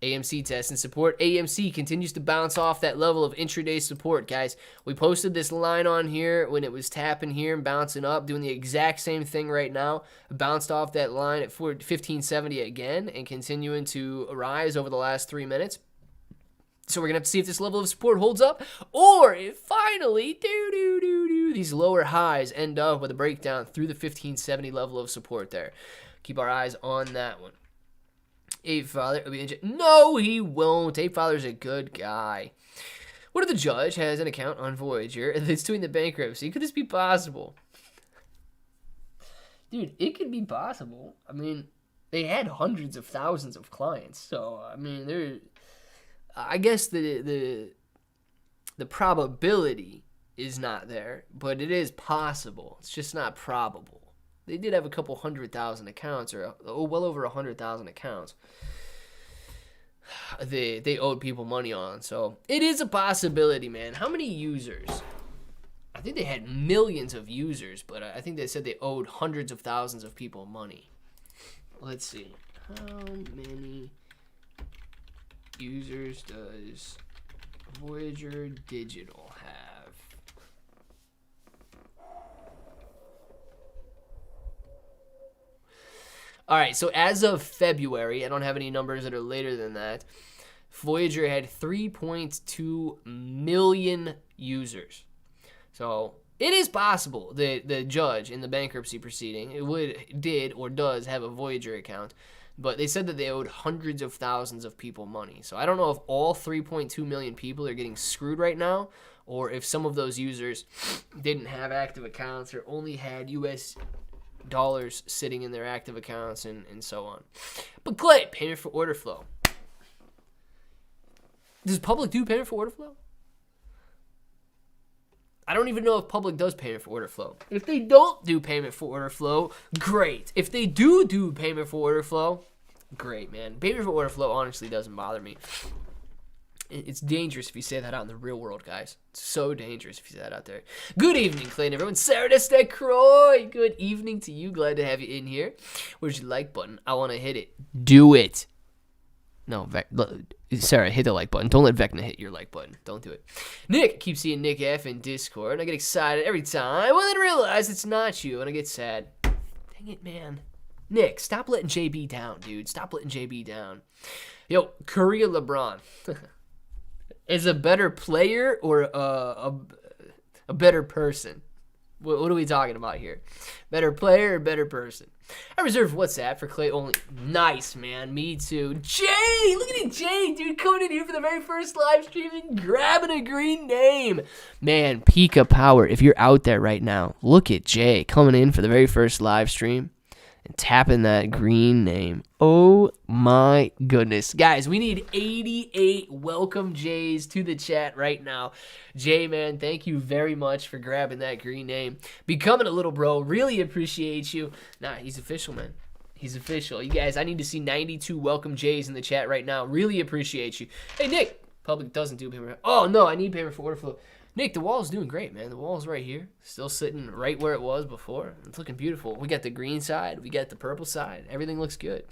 AMC test and support. AMC continues to bounce off that level of intraday support, guys. We posted this line on here when it was tapping here and bouncing up, doing the exact same thing right now. Bounced off that line at 1570 again and continuing to rise over the last 3 minutes. So we're going to have to see if this level of support holds up, or if finally, these lower highs end up with a breakdown through the 1570 level of support there. Keep our eyes on that one. Ape Father will be no, he won't. Ape Father's a good guy. What if the judge has an account on Voyager that's doing the bankruptcy? Could this be possible? Dude, it could be possible. I mean, they had hundreds of thousands of clients, so I mean, I guess the probability is not there, but it is possible. It's just not probable. They did have a couple 100,000 accounts, or well over 100,000 accounts. They owed people money on, so it is a possibility, man. How many users? I think they had millions of users, but I think they said they owed hundreds of thousands of people money. Let's see. How many users does Voyager Digital have? All right, so as of February, I don't have any numbers that are later than that, Voyager had 3.2 million users. So it is possible that the judge in the bankruptcy proceeding did or does have a Voyager account, but they said that they owed hundreds of thousands of people money. So I don't know if all 3.2 million people are getting screwed right now, or if some of those users didn't have active accounts or only had US dollars sitting in their active accounts and so on. But Clay, payment for order flow. Does Public do payment for order flow? I don't even know if Public does payment for order flow. If they don't do payment for order flow, great. If they do payment for order flow, great, man. Payment for order flow honestly doesn't bother me. It's dangerous if you say that out in the real world, guys. It's so dangerous if you say that out there. Good evening, Clayton, everyone. Sarah Croy. Good evening to you. Glad to have you in here. Where's your like button? I want to hit it. Do it. No, Sarah, hit the like button. Don't let Vecna hit your like button. Don't do it. Nick, I keep seeing Nick F in Discord, and I get excited every time. Well, then realize it's not you, and I get sad. Dang it, man. Nick, stop letting JB down, dude. Stop letting JB down. Yo, Curry or LeBron? Is a better player or a better person? What are we talking about here? Better player or better person? I reserve WhatsApp for Clay only. Nice, man. Me too. Jay! Look at it, Jay, dude, coming in here for the very first live stream and grabbing a green name. Man, Pika Power, if you're out there right now, look at Jay coming in for the very first live stream and tapping that green name. Oh my goodness. Guys, we need 88 welcome Jays to the chat right now. Jay, man, thank you very much for grabbing that green name. Becoming a little bro. Really appreciate you. Nah, he's official, man. He's official. You guys, I need to see 92 welcome Jays in the chat right now. Really appreciate you. Hey, Nick. Public doesn't do payment. Oh, no, I need payment for order flow. Nick, the wall's doing great, man. The wall's right here. Still sitting right where it was before. It's looking beautiful. We got the green side. We got the purple side. Everything looks good.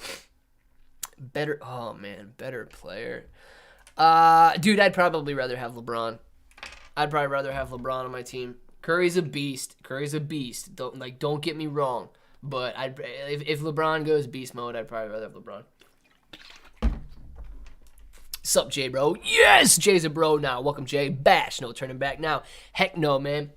Better, oh, man, better player. Dude, I'd probably rather have LeBron. I'd probably rather have LeBron on my team. Curry's a beast. Curry's a beast. Don't get me wrong. But if LeBron goes beast mode, I'd probably rather have LeBron. Sup, Jay, bro? Yes! Jay's a bro now. Welcome, Jay. Bash. No turning back now. Heck no, man.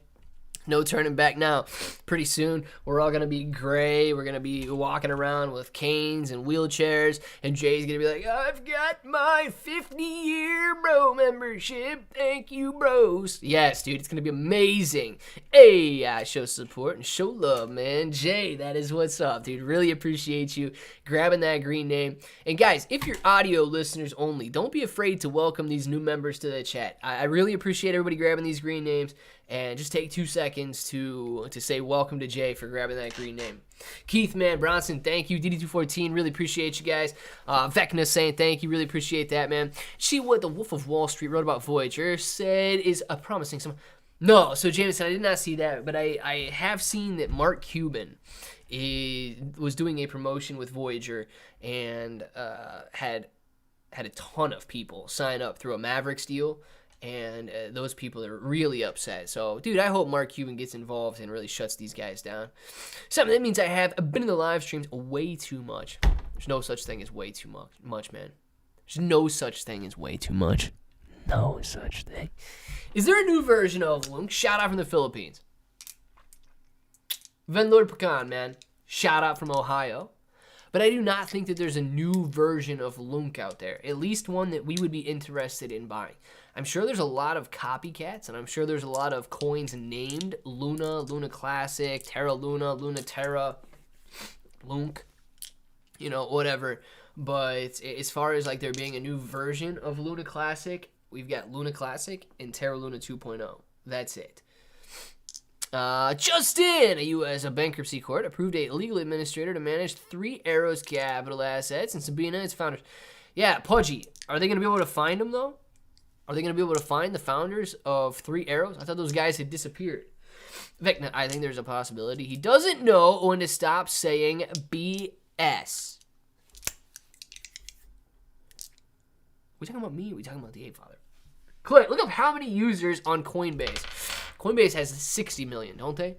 No turning back now. Pretty soon, we're all going to be gray. We're going to be walking around with canes and wheelchairs. And Jay's going to be like, I've got my 50-year bro membership. Thank you, bros. Yes, dude. It's going to be amazing. Hey, I show support and show love, man. Jay, that is what's up, dude. Really appreciate you grabbing that green name. And guys, if you're audio listeners only, don't be afraid to welcome these new members to the chat. I really appreciate everybody grabbing these green names. And just take 2 seconds to say welcome to Jay for grabbing that green name. Keith, man, Bronson, thank you. DD214, really appreciate you guys. Vecna saying thank you, really appreciate that, man. See what the Wolf of Wall Street wrote about Voyager, said is a promising some. No, so Jameson, I did not see that, but I have seen that Mark Cuban was doing a promotion with Voyager and had a ton of people sign up through a Mavericks deal. And those people are really upset. So, dude, I hope Mark Cuban gets involved and really shuts these guys down. Something that means I have been in the live streams way too much. There's no such thing as way too much, man. There's no such thing as way too much. no such thing. Is there a new version of Lunk? Shout out from the Philippines. Venlord Pecan, man. Shout out from Ohio. But I do not think that there's a new version of Lunk out there. At least one that we would be interested in buying. I'm sure there's a lot of copycats, and I'm sure there's a lot of coins named Luna, Luna Classic, Terra Luna, Luna Terra, Lunk, you know, whatever. But as far as like there being a new version of Luna Classic, we've got Luna Classic and Terra Luna 2.0. That's it. Justin, a bankruptcy court approved a legal administrator to manage 3 Arrows capital assets and Sabina, its founders. Yeah, Pudgy. Are they going to be able to find them, though? Are they going to be able to find the founders of 3 Arrows? I thought those guys had disappeared. Vecna, I think there's a possibility. He doesn't know when to stop saying BS. We talking about me? Or we talking about the Ape Father? Clay, look up how many users on Coinbase. Coinbase has 60 million, don't they?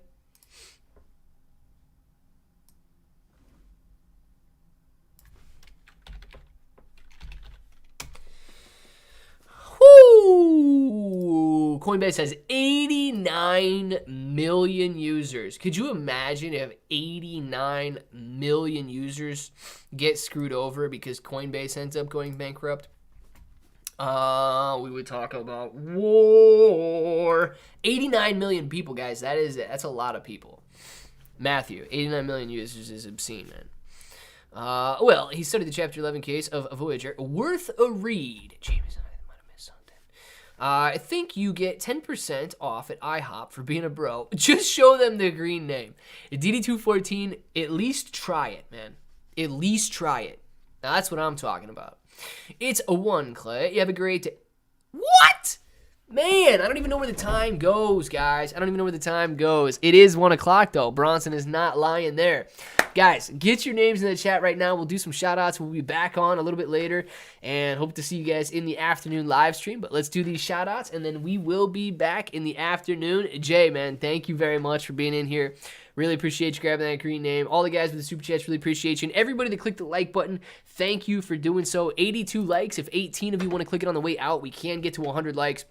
Woo! Coinbase has 89 million users. Could you imagine if 89 million users get screwed over because Coinbase ends up going bankrupt? We would talk about war. 89 million people, guys. That's a lot of people. Matthew, 89 million users is obscene, man. Well, he studied the Chapter 11 case of Voyager. Worth a read. James, I might have missed something. I think you get 10% off at IHOP for being a bro. Just show them the green name. DD214, at least try it, man. At least try it. Now, that's what I'm talking about. It's a 1, Clay. You have a great day. What? Man, I don't even know where the time goes, guys. I don't even know where the time goes. It is 1 o'clock, though. Bronson is not lying there. Guys, get your names in the chat right now. We'll do some shout-outs. We'll be back on a little bit later, and hope to see you guys in the afternoon live stream. But let's do these shout-outs, and then we will be back in the afternoon. Jay, man, thank you very much for being in here. Really appreciate you grabbing that green name. All the guys with the super chats, really appreciate you. And everybody that clicked the like button, thank you for doing so. 82 likes. If 18 of you want to click it on the way out, we can get to 100 likes.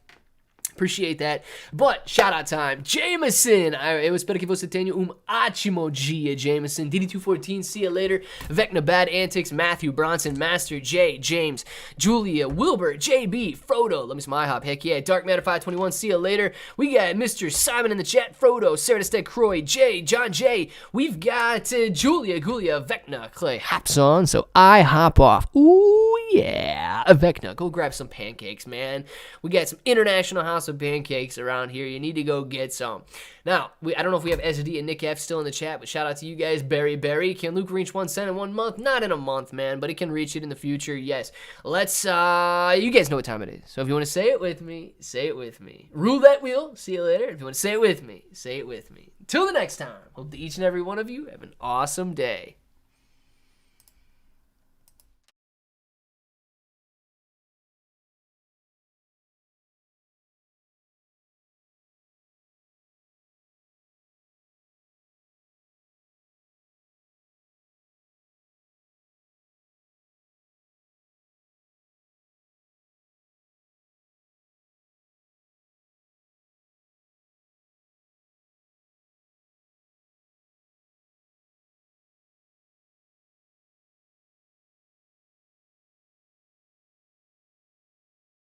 Appreciate that. But shout out time. Jameson. Eu espero que você tenha ótimo dia, Jameson. DD214, see you later. Vecna, Bad Antics, Matthew, Bronson, Master, Jay, James, Julia, Wilbur, JB, Frodo. Let me see my hop. Heck yeah. Dark Matter 521, see you later. We got Mr. Simon in the chat. Frodo, Sarah Destec, Croy, Jay, John J. We've got Julia, Gulia, Vecna, Clay hops on, so I hop off. Ooh, yeah. Vecna, go grab some pancakes, man. We got some International House of Pancakes around here. You need to go get some. Now, I don't know if we have SD and Nick F still in the chat, but shout out to you guys. Barry. Can Luke reach 1 cent in 1 month? Not in a month, man, but it can reach it in the future. Yes. Let's, you guys know what time it is. So if you want to say it with me, say it with me. Roulette wheel. See you later. If you want to say it with me, say it with me. Till the next time. Hope that each and every one of you have an awesome day.